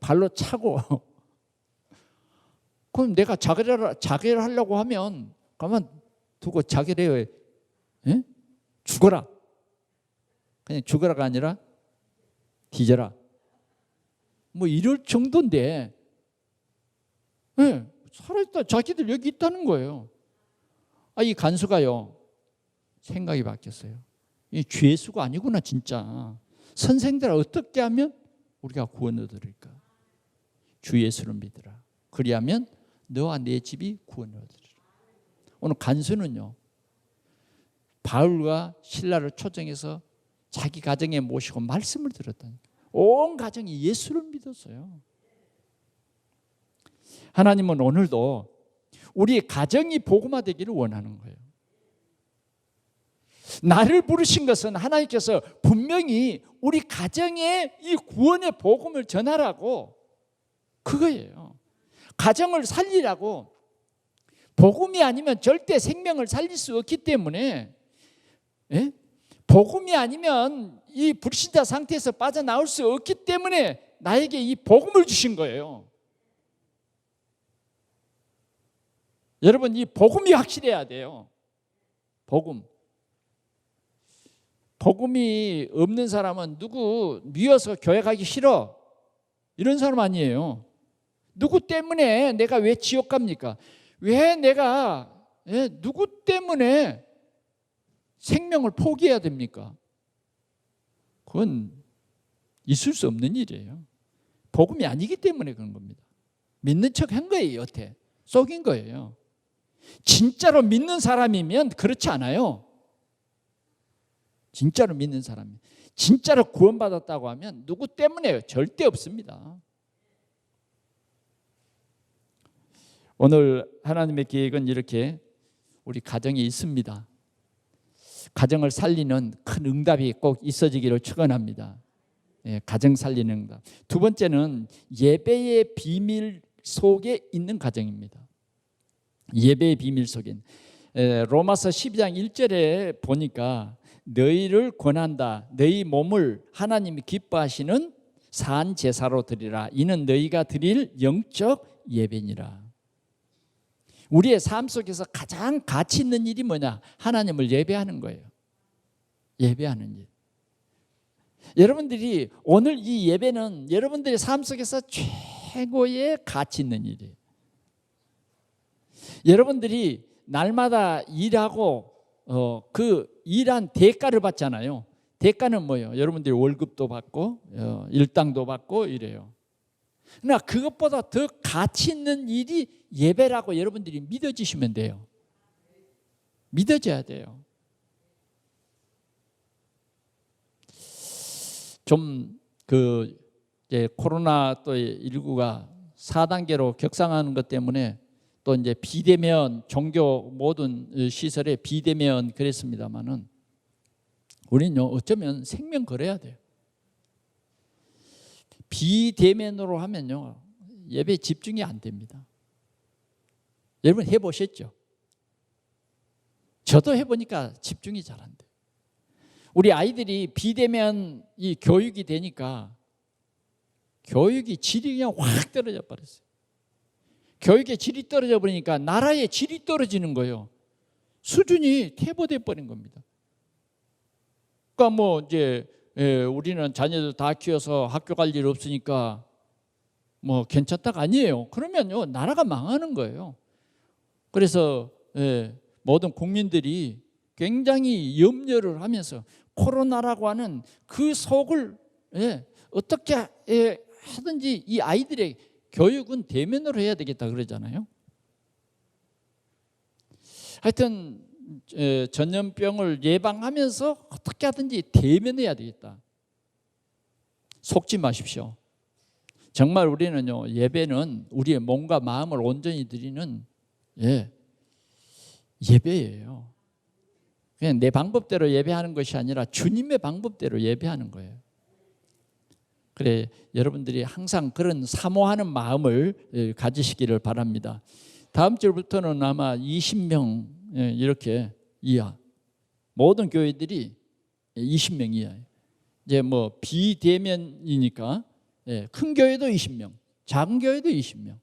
발로 차고 그럼 내가 자결하려고 하면 가만 두고 자결해요. 죽어라. 그냥 죽어라가 아니라 뒤져라. 뭐 이럴 정도인데 살아있다. 자기들 여기 있다는 거예요. 이 간수가요 생각이 바뀌었어요. 이 죄수가 아니구나 진짜. 선생들 어떻게 하면 우리가 구원 얻으리까? 주 예수를 믿으라. 그리하면 너와 내 집이 구원을 얻으리라. 오늘 간수는요 바울과 실라를 초청해서 자기 가정에 모시고 말씀을 들었다니까. 온 가정이 예수를 믿었어요. 하나님은 오늘도 우리 가정이 복음화되기를 원하는 거예요. 나를 부르신 것은 하나님께서 분명히 우리 가정에 이 구원의 복음을 전하라고 그거예요. 가정을 살리라고. 복음이 아니면 절대 생명을 살릴 수 없기 때문에 복음이 아니면 이 불신자 상태에서 빠져나올 수 없기 때문에 나에게 이 복음을 주신 거예요. 여러분 이 복음이 확실해야 돼요. 복음이 없는 사람은 누구 미워서 교회 가기 싫어 이런 사람 아니에요. 누구 때문에 내가 왜 지옥 갑니까? 왜 내가 누구 때문에 생명을 포기해야 됩니까? 그건 있을 수 없는 일이에요. 복음이 아니기 때문에 그런 겁니다. 믿는 척 한 거예요. 여태 속인 거예요. 진짜로 믿는 사람이면 그렇지 않아요. 진짜로 믿는 사람이 진짜로 구원받았다고 하면 누구 때문에요? 절대 없습니다. 오늘 하나님의 계획은 이렇게 우리 가정에 있습니다. 가정을 살리는 큰 응답이 꼭 있어지기를 축원합니다. 가정 살리는 응답. 두 번째는 예배의 비밀 속에 있는 가정입니다. 예배의 비밀 속에. 로마서 12장 1절에 보니까 너희를 권한다. 너희 몸을 하나님이 기뻐하시는 산 제사로 드리라. 이는 너희가 드릴 영적 예배니라. 우리의 삶 속에서 가장 가치 있는 일이 뭐냐? 하나님을 예배하는 거예요. 예배하는 일. 여러분들이 오늘 이 예배는 여러분들의 삶 속에서 최고의 가치 있는 일이에요. 여러분들이 날마다 일하고 그 일한 대가를 받잖아요. 대가는 뭐예요? 여러분들이 월급도 받고 일당도 받고 이래요. 그러나 그것보다 더 가치 있는 일이 예배라고 여러분들이 믿어지시면 돼요. 믿어져야 돼요. 좀 이제 코로나 또 19가 4단계로 격상하는 것 때문에 또 이제 비대면 종교 모든 시설에 비대면 그랬습니다만은 우리는 어쩌면 생명 걸어야 돼요. 비대면으로 하면요 예배 집중이 안 됩니다. 여러분 해보셨죠? 저도 해보니까 집중이 잘 안 돼요. 우리 아이들이 비대면 이 교육이 되니까 교육이 질이 그냥 확 떨어져 버렸어요. 교육의 질이 떨어져 버리니까 나라의 질이 떨어지는 거예요. 수준이 퇴보돼 버린 겁니다. 그러니까 뭐 이제 우리는 자녀들 다 키워서 학교 갈 일 없으니까 뭐 괜찮다가 아니에요. 그러면요 나라가 망하는 거예요. 그래서 모든 국민들이 굉장히 염려를 하면서 코로나라고 하는 그 속을 어떻게 하든지 이 아이들의 교육은 대면으로 해야 되겠다 그러잖아요. 하여튼 전염병을 예방하면서 어떻게 하든지 대면해야 되겠다. 속지 마십시오. 정말 우리는요 예배는 우리의 몸과 마음을 온전히 드리는 예배예요. 그냥 내 방법대로 예배하는 것이 아니라 주님의 방법대로 예배하는 거예요. 그래 여러분들이 항상 그런 사모하는 마음을 가지시기를 바랍니다. 다음 주부터는 아마 20명 이렇게 이하 모든 교회들이 20명 이하예요. 이제 뭐 비대면이니까 큰 교회도 20명, 작은 교회도 20명.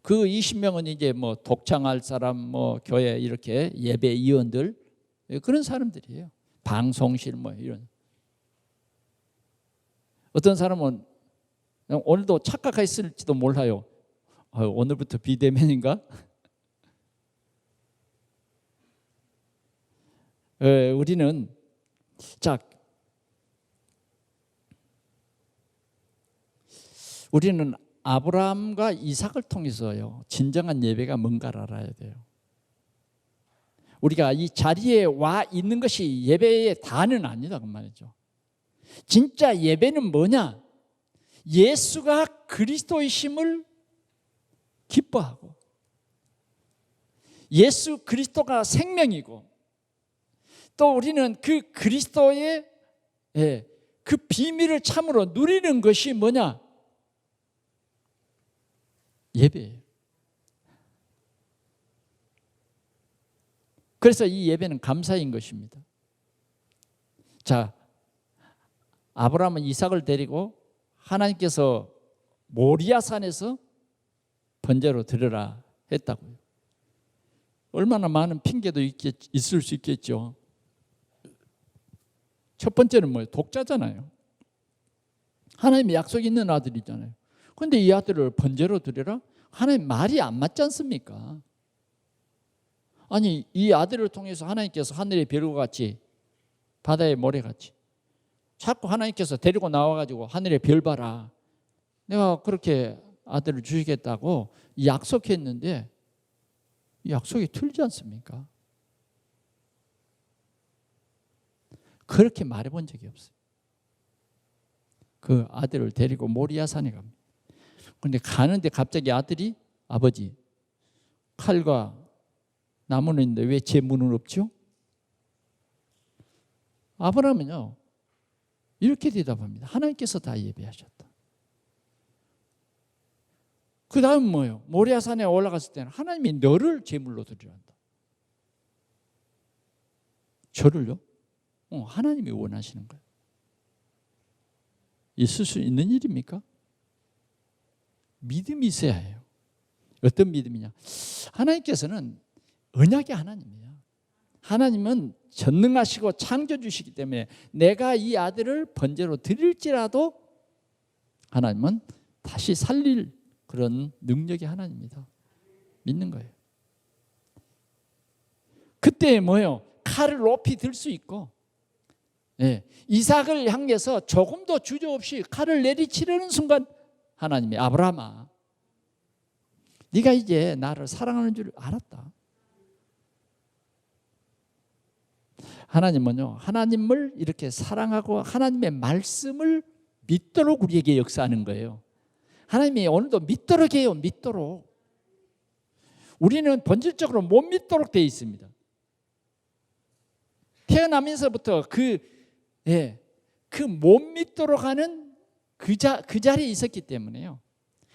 그 20명은 이제 뭐 독창할 사람, 뭐 교회 이렇게 예배위원들 그런 사람들이에요. 방송실 뭐 이런. 어떤 사람은 오늘도 착각했을지도 몰라요. 오늘부터 비대면인가? 우리는 우리는 아브라함과 이삭을 통해서요 진정한 예배가 뭔가를 알아야 돼요. 우리가 이 자리에 와 있는 것이 예배의 다는 아니다 그 말이죠. 진짜 예배는 뭐냐? 예수가 그리스도이심을 기뻐하고 예수 그리스도가 생명이고 또 우리는 그 그리스도의 그 비밀을 참으로 누리는 것이 뭐냐? 예배예요. 그래서 이 예배는 감사인 것입니다. 자, 아브라함은 이삭을 데리고 하나님께서 모리아산에서 번제로 드려라 했다고요. 얼마나 많은 핑계도 있을 수 있겠죠. 첫 번째는 뭐예요? 독자잖아요. 하나님의 약속이 있는 아들이잖아요. 그런데 이 아들을 번제로 드려라? 하나님 말이 안 맞지 않습니까? 아니 이 아들을 통해서 하나님께서 하늘의 별과 같이 바다의 모래같이 자꾸 하나님께서 데리고 나와가지고 하늘의 별 봐라, 내가 그렇게 아들을 주시겠다고 약속했는데 이 약속이 틀리지 않습니까? 그렇게 말해본 적이 없어요. 그 아들을 데리고 모리아산에 갑니다. 그런데 가는데 갑자기 아들이 아버지 칼과 나무는 있는데 왜 제 문은 없죠? 아브라함은요 이렇게 대답합니다. 하나님께서 다 예배하셨다. 그 다음 뭐예요? 모리아산에 올라갔을 때는 하나님이 너를 제물로 드리려 한다. 저를요? 하나님이 원하시는 거예요. 있을 수 있는 일입니까? 믿음이 있어야 해요. 어떤 믿음이냐? 하나님께서는 언약의 하나님이에요. 하나님은 전능하시고 창조주시기 때문에 내가 이 아들을 번제로 드릴지라도 하나님은 다시 살릴 그런 능력의 하나님입니다. 믿는 거예요. 그때 뭐예요? 칼을 높이 들 수 있고 이삭을 향해서 조금도 주저없이 칼을 내리치려는 순간 하나님이 아브라함아 네가 이제 나를 사랑하는 줄 알았다. 하나님은요 하나님을 이렇게 사랑하고 하나님의 말씀을 믿도록 우리에게 역사하는 거예요. 하나님이 오늘도 믿도록 해요. 믿도록. 우리는 본질적으로 못 믿도록 되어 있습니다. 태어나면서부터 그 못 믿도록 하는 그 자리에 있었기 때문에요.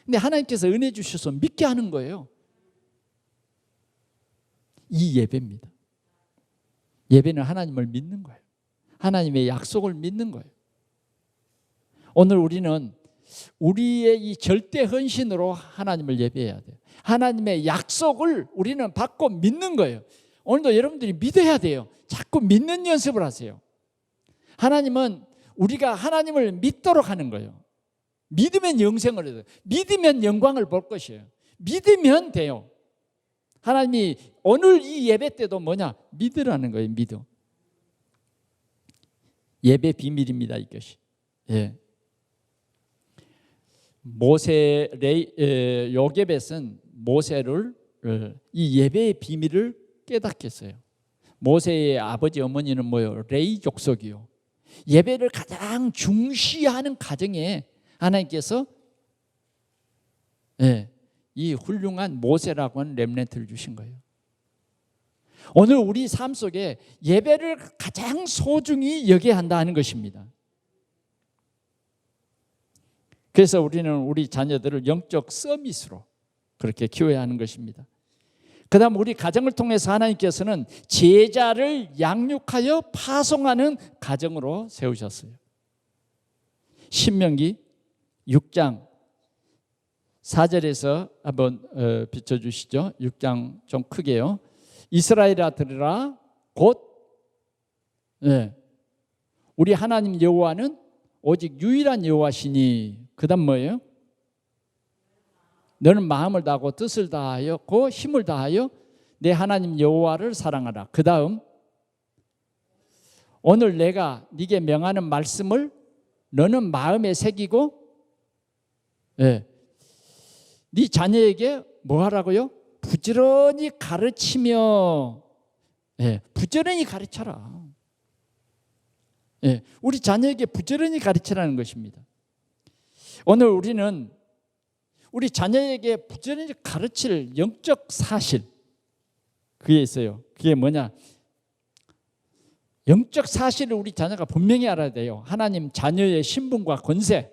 근데 하나님께서 은혜 주셔서 믿게 하는 거예요. 이 예배입니다. 예배는 하나님을 믿는 거예요. 하나님의 약속을 믿는 거예요. 오늘 우리는 우리의 이 절대 헌신으로 하나님을 예배해야 돼요. 하나님의 약속을 우리는 받고 믿는 거예요. 오늘도 여러분들이 믿어야 돼요. 자꾸 믿는 연습을 하세요. 하나님은 우리가 하나님을 믿도록 하는 거예요. 믿으면 영생을 해요. 믿으면 영광을 볼 것이에요. 믿으면 돼요. 하나님이 오늘 이 예배 때도 뭐냐? 믿으라는 거예요. 믿어. 예배 비밀입니다. 이것이. 예. 요게벳은 모세를 이 예배의 비밀을 깨닫게 했어요. 모세의 아버지 어머니는 뭐예요? 레위 족속이요. 예배를 가장 중시하는 가정에 하나님께서 이 훌륭한 모세라고 하는 렘넌트를 주신 거예요. 오늘 우리 삶 속에 예배를 가장 소중히 여겨야 한다는 것입니다. 그래서 우리는 우리 자녀들을 영적 서밋으로 그렇게 키워야 하는 것입니다. 그 다음 우리 가정을 통해서 하나님께서는 제자를 양육하여 파송하는 가정으로 세우셨어요. 신명기 6장 4절에서 한번 비춰주시죠. 6장 좀 크게요. 이스라엘아 들으라 곧 우리 하나님 여호와는 오직 유일한 여호와시니. 그 다음 뭐예요? 너는 마음을 다하고 뜻을 다하였고 힘을 다하여 내 하나님 여호와를 사랑하라. 그 다음 오늘 내가 네게 명하는 말씀을 너는 마음에 새기고 네 자녀에게 뭐 하라고요? 부지런히 가르치며 부지런히 가르쳐라. 우리 자녀에게 부지런히 가르치라는 것입니다. 오늘 우리는 우리 자녀에게 부지런히 가르칠 영적 사실 그게 있어요. 그게 뭐냐? 영적 사실을 우리 자녀가 분명히 알아야 돼요. 하나님 자녀의 신분과 권세.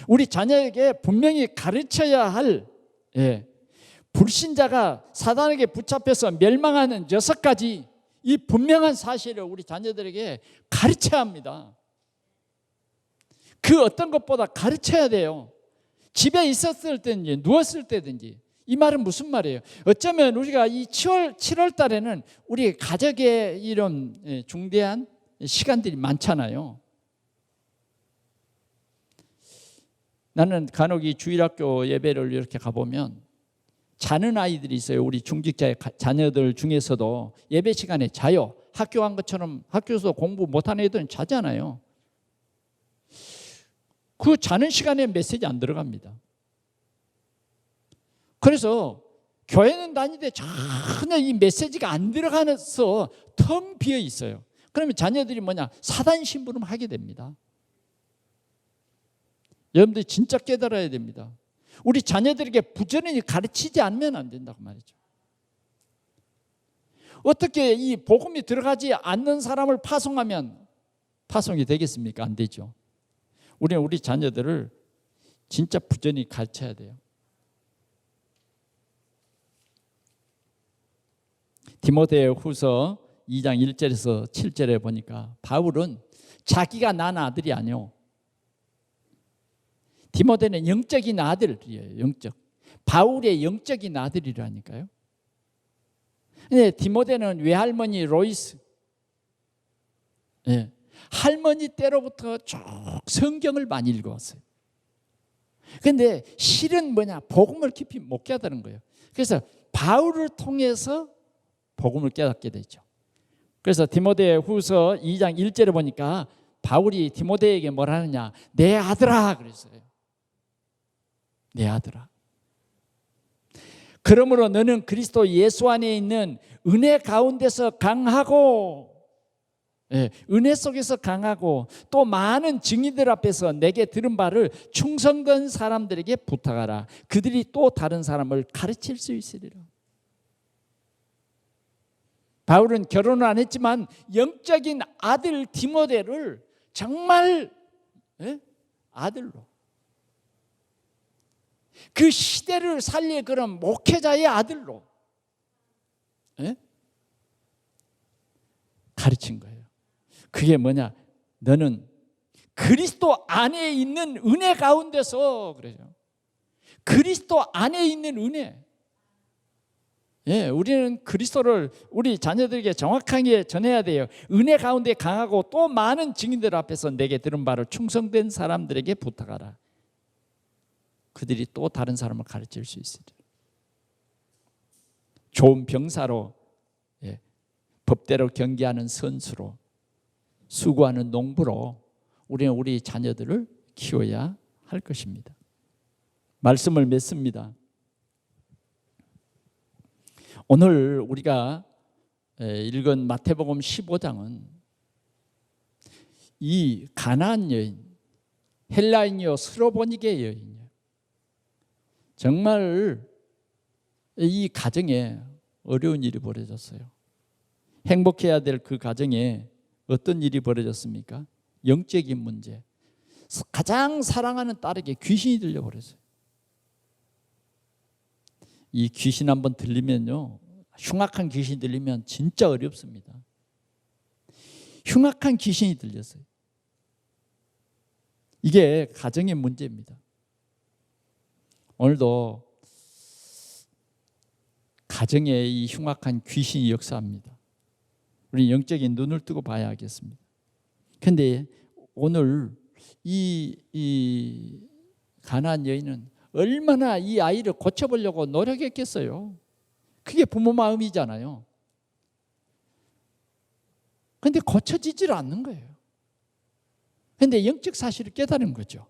우리 자녀에게 분명히 가르쳐야 할 불신자가 사단에게 붙잡혀서 멸망하는 6가지 이 분명한 사실을 우리 자녀들에게 가르쳐야 합니다. 그 어떤 것보다 가르쳐야 돼요. 집에 있었을 때든지 누웠을 때든지. 이 말은 무슨 말이에요? 어쩌면 우리가 이 7월 달에는 우리 가족의 이런 중대한 시간들이 많잖아요. 나는 간혹 이 주일학교 예배를 이렇게 가보면 자는 아이들이 있어요. 우리 중직자의 자녀들 중에서도 예배 시간에 자요. 학교 간 것처럼 학교에서 공부 못하는 애들은 자잖아요. 그 자는 시간에 메시지 안 들어갑니다. 그래서 교회는 다니는데 전혀 이 메시지가 안 들어가서 텅 비어 있어요. 그러면 자녀들이 뭐냐? 사단 심부름 하게 됩니다. 여러분들이 진짜 깨달아야 됩니다. 우리 자녀들에게 부지런히 가르치지 않으면 안 된다고 말이죠. 어떻게 이 복음이 들어가지 않는 사람을 파송하면 파송이 되겠습니까? 안 되죠. 우리는 우리 자녀들을 진짜 부지런히 가르쳐야 돼요. 디모데 후서 2장 1절에서 7절에 보니까 바울은 자기가 낳은 아들이 아니요. 디모데는 영적인 아들이에요. 영적. 바울의 영적인 아들이라니까요. 근데 디모데는 외할머니 로이스 할머니 때로부터 쭉 성경을 많이 읽어왔어요. 그런데 실은 뭐냐? 복음을 깊이 못 깨달은 거예요. 그래서 바울을 통해서 복음을 깨닫게 되죠. 그래서 디모데 후서 2장 1절에 보니까 바울이 디모데에게 뭘 하느냐? 내 아들아 그랬어요. 내 아들아. 그러므로 너는 그리스도 예수 안에 있는 은혜 가운데서 강하고 은혜 속에서 강하고 또 많은 증인들 앞에서 내게 들은 바를 충성된 사람들에게 부탁하라. 그들이 또 다른 사람을 가르칠 수 있으리라. 바울은 결혼을 안 했지만 영적인 아들 디모데를 정말 아들로 그 시대를 살릴 그런 목회자의 아들로 예? 가르친 거예요. 그게 뭐냐? 너는 그리스도 안에 있는 은혜 가운데서 그래요. 그리스도 안에 있는 은혜. 예, 우리는 그리스도를 우리 자녀들에게 정확하게 전해야 돼요. 은혜 가운데 강하고 또 많은 증인들 앞에서 내게 들은 바를 충성된 사람들에게 부탁하라. 그들이 또 다른 사람을 가르칠 수 있으리라. 좋은 병사로, 예, 법대로 경계하는 선수로, 수고하는 농부로 우리는 우리 자녀들을 키워야 할 것입니다. 말씀을 맺습니다. 오늘 우리가 읽은 마태복음 15장은 이 가나안 여인, 헬라인이요 스로보니게 여인이요, 정말 이 가정에 어려운 일이 벌어졌어요. 행복해야 될 그 가정에 어떤 일이 벌어졌습니까? 영적인 문제. 가장 사랑하는 딸에게 귀신이 들려버렸어요. 이 귀신 한번 들리면요, 흉악한 귀신이 들리면 진짜 어렵습니다. 흉악한 귀신이 들렸어요. 이게 가정의 문제입니다. 오늘도 가정에 이 흉악한 귀신이 역사합니다. 우리 영적인 눈을 뜨고 봐야 하겠습니다. 그런데 오늘 이 가나안 여인은 얼마나 이 아이를 고쳐보려고 노력했겠어요. 그게 부모 마음이잖아요. 그런데 고쳐지질 않는 거예요. 그런데 영적 사실을 깨달은 거죠.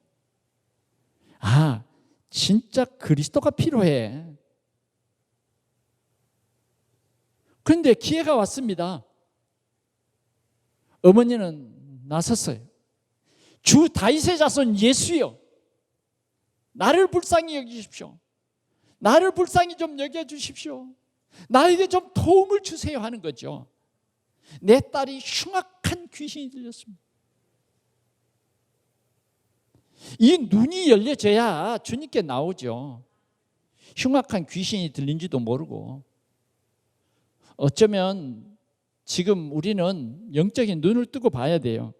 아, 진짜 그리스도가 필요해. 그런데 기회가 왔습니다. 어머니는 나섰어요. 주 다윗의 자손 예수여, 나를 불쌍히 여기십시오. 나를 불쌍히 좀 여겨주십시오. 나에게 좀 도움을 주세요 하는 거죠. 내 딸이 흉악한 귀신이 들렸습니다. 이 눈이 열려져야 주님께 나오죠. 흉악한 귀신이 들린지도 모르고. 어쩌면 지금 우리는 영적인 눈을 뜨고 봐야 돼요.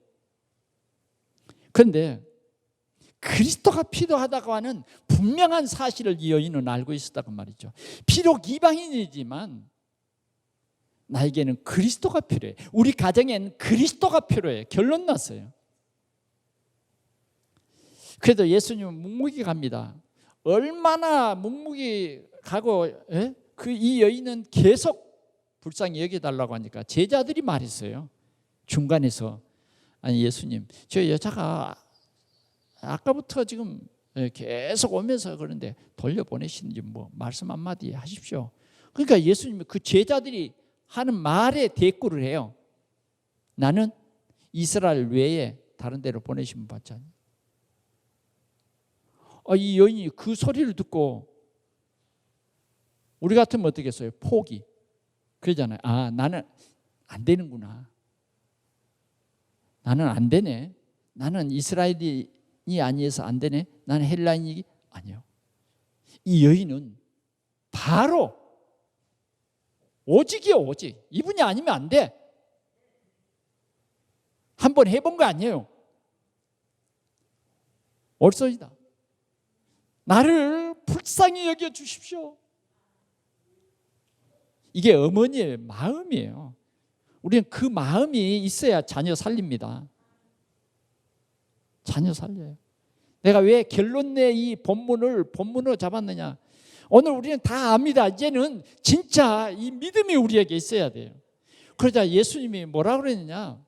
그런데 그리스도가 필요하다고 하는 분명한 사실을 이 여인은 알고 있었다고 말이죠. 비록 이방인이지만 나에게는 그리스도가 필요해. 우리 가정엔 그리스도가 필요해. 결론 났어요. 그래도 예수님은 묵묵히 갑니다. 얼마나 묵묵히 가고, 그 이 여인은 계속 불쌍히 여겨달라고 하니까 제자들이 말했어요. 중간에서, 아니 예수님, 저 여자가 아까부터 지금 계속 오면서 그런데 돌려보내시는지 뭐 말씀 한마디 하십시오. 그러니까 예수님이 그 제자들이 하는 말에 대꾸를 해요. 나는 이스라엘 외에 다른 데로 보내시면 받지 않니? 이 여인이 그 소리를 듣고 우리 같으면 어떻겠어요? 포기. 그러잖아요. 아, 나는 안 되는구나. 나는 안 되네. 나는 이스라엘이 아니어서 안 되네. 나는 헬라인이 아니요. 이 여인은 바로 오직이요, 오직. 이분이 아니면 안 돼. 한번 해본 거 아니에요. 옳소이다. 나를 불쌍히 여겨 주십시오. 이게 어머니의 마음이에요. 우리는 그 마음이 있어야 자녀 살립니다. 자녀 살려요. 내가 왜 결론 내 이 본문으로 잡았느냐? 오늘 우리는 다 압니다. 이제는 진짜 이 믿음이 우리에게 있어야 돼요. 그러자 예수님이 뭐라 그랬느냐?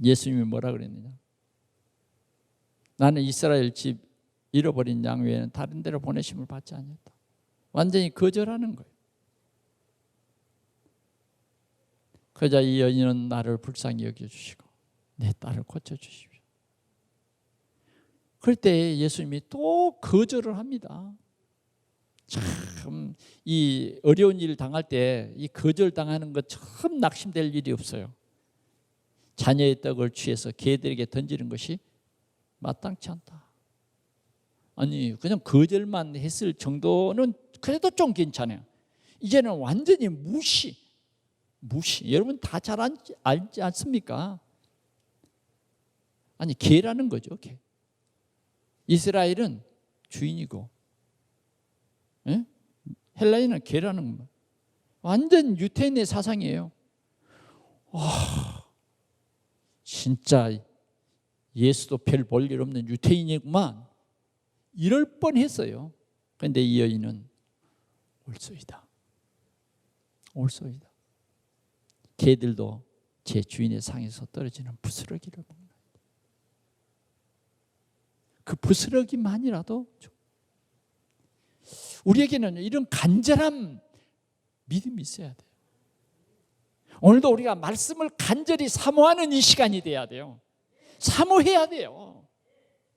예수님이 뭐라 그랬느냐? 나는 이스라엘 집 잃어버린 양 외에는 다른 데로 보내심을 받지 않았다. 완전히 거절하는 거예요. 그러자 이 여인은 나를 불쌍히 여겨주시고 내 딸을 고쳐주십시오. 그럴 때 예수님이 또 거절을 합니다. 참 이 어려운 일을 당할 때 이 거절당하는 것 참 낙심될 일이 없어요. 자녀의 떡을 취해서 개들에게 던지는 것이 마땅치 않다. 아니 그냥 거절만 했을 정도는 그래도 좀 괜찮아요. 이제는 완전히 무시. 여러분 다 잘 알지 않습니까? 아니, 개라는 거죠, 개. 이스라엘은 주인이고, 예? 헬라인은 개라는 거. 완전 유태인의 사상이에요. 진짜 예수도 별 볼 일 없는 유태인이구만, 이럴 뻔했어요. 그런데 이 여인은 올소이다. 개들도 제 주인의 상에서 떨어지는 부스러기를 먹는다. 그 부스러기만이라도 우리에게는 이런 간절한 믿음이 있어야 돼요. 오늘도 우리가 말씀을 간절히 사모하는 이 시간이 돼야 돼요. 사모해야 돼요.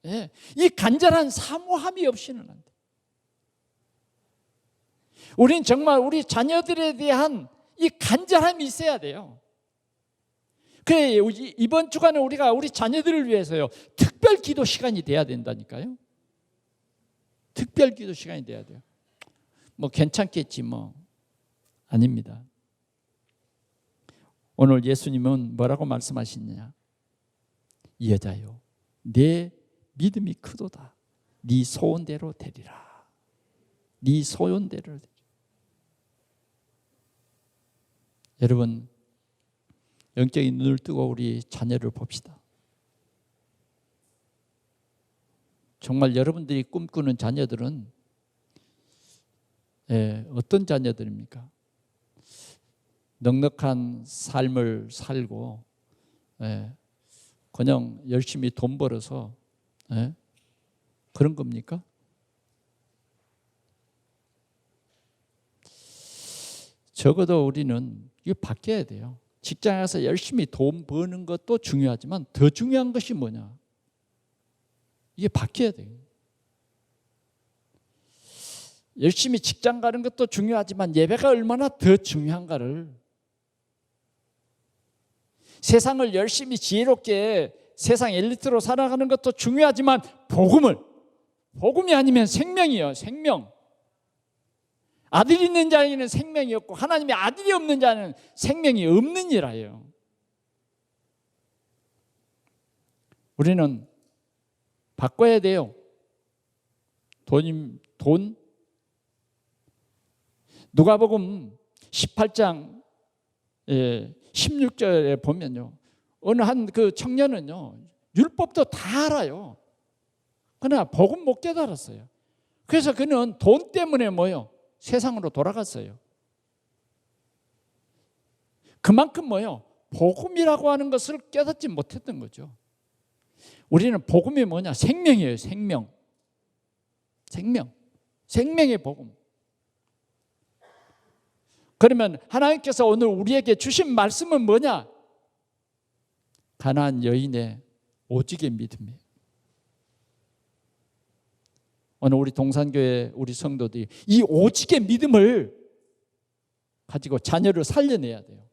예, 이 간절한 사모함이 없이는 안 돼요. 우리는 정말 우리 자녀들에 대한 이 간절함이 있어야 돼요. 그래, 이번 주간에 우리가 우리 자녀들을 위해서요, 특별 기도 시간이 돼야 된다니까요. 특별 기도 시간이 돼야 돼요. 뭐 괜찮겠지 뭐. 아닙니다. 오늘 예수님은 뭐라고 말씀하시느냐? 이 여자요, 내 믿음이 크도다. 네 소원대로 되리라. 네 소원대로 되리라. 여러분, 영적인 눈을 뜨고 우리 자녀를 봅시다. 정말 여러분들이 꿈꾸는 자녀들은 어떤 자녀들입니까? 넉넉한 삶을 살고 그냥 열심히 돈 벌어서 그런 겁니까? 적어도 우리는 이거 바뀌어야 돼요. 직장에 가서 열심히 돈 버는 것도 중요하지만 더 중요한 것이 뭐냐? 이게 바뀌어야 돼요. 열심히 직장 가는 것도 중요하지만 예배가 얼마나 더 중요한가를, 세상을 열심히 지혜롭게 세상 엘리트로 살아가는 것도 중요하지만 복음이 아니면 생명이에요. 생명. 아들이 있는 자에게는 생명이 없고 하나님의 아들이 없는 자는 생명이 없는 이라예요. 우리는 바꿔야 돼요. 돈. 누가복음 18장 16절에 보면요, 어느 한 그 청년은요, 율법도 다 알아요. 그러나 복음 못 깨달았어요. 그래서 그는 돈 때문에 뭐요? 세상으로 돌아갔어요. 그만큼 뭐요? 복음이라고 하는 것을 깨닫지 못했던 거죠. 우리는 복음이 뭐냐? 생명이에요. 생명. 생명의 복음. 그러면 하나님께서 오늘 우리에게 주신 말씀은 뭐냐? 가나안 여인의 오직의 믿음이에요. 오늘 우리 동산교회 우리 성도들이 이 오직의 믿음을 가지고 자녀를 살려내야 돼요.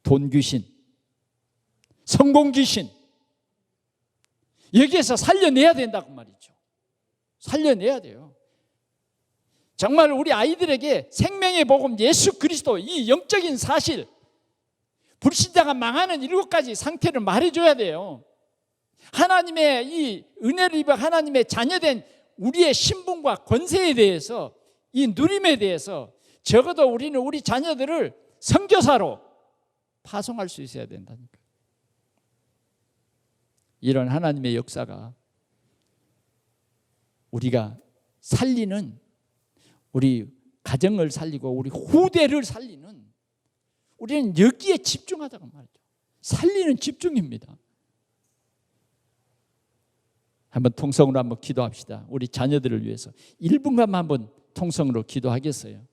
돈 귀신, 성공 귀신, 여기에서 살려내야 된다고 말이죠. 살려내야 돼요. 정말 우리 아이들에게 생명의 복음 예수 그리스도, 이 영적인 사실, 불신자가 망하는 7가지 상태를 말해줘야 돼요. 하나님의 이 은혜를 입어 하나님의 자녀된 우리의 신분과 권세에 대해서, 이 누림에 대해서 적어도 우리는 우리 자녀들을 선교사로 파송할 수 있어야 된다니까. 이런 하나님의 역사가 우리가 살리는, 우리 가정을 살리고 우리 후대를 살리는, 우리는 여기에 집중하자고 말이죠. 살리는 집중입니다. 한번 통성으로 한번 기도합시다. 우리 자녀들을 위해서 1분간만 한번 통성으로 기도하겠어요.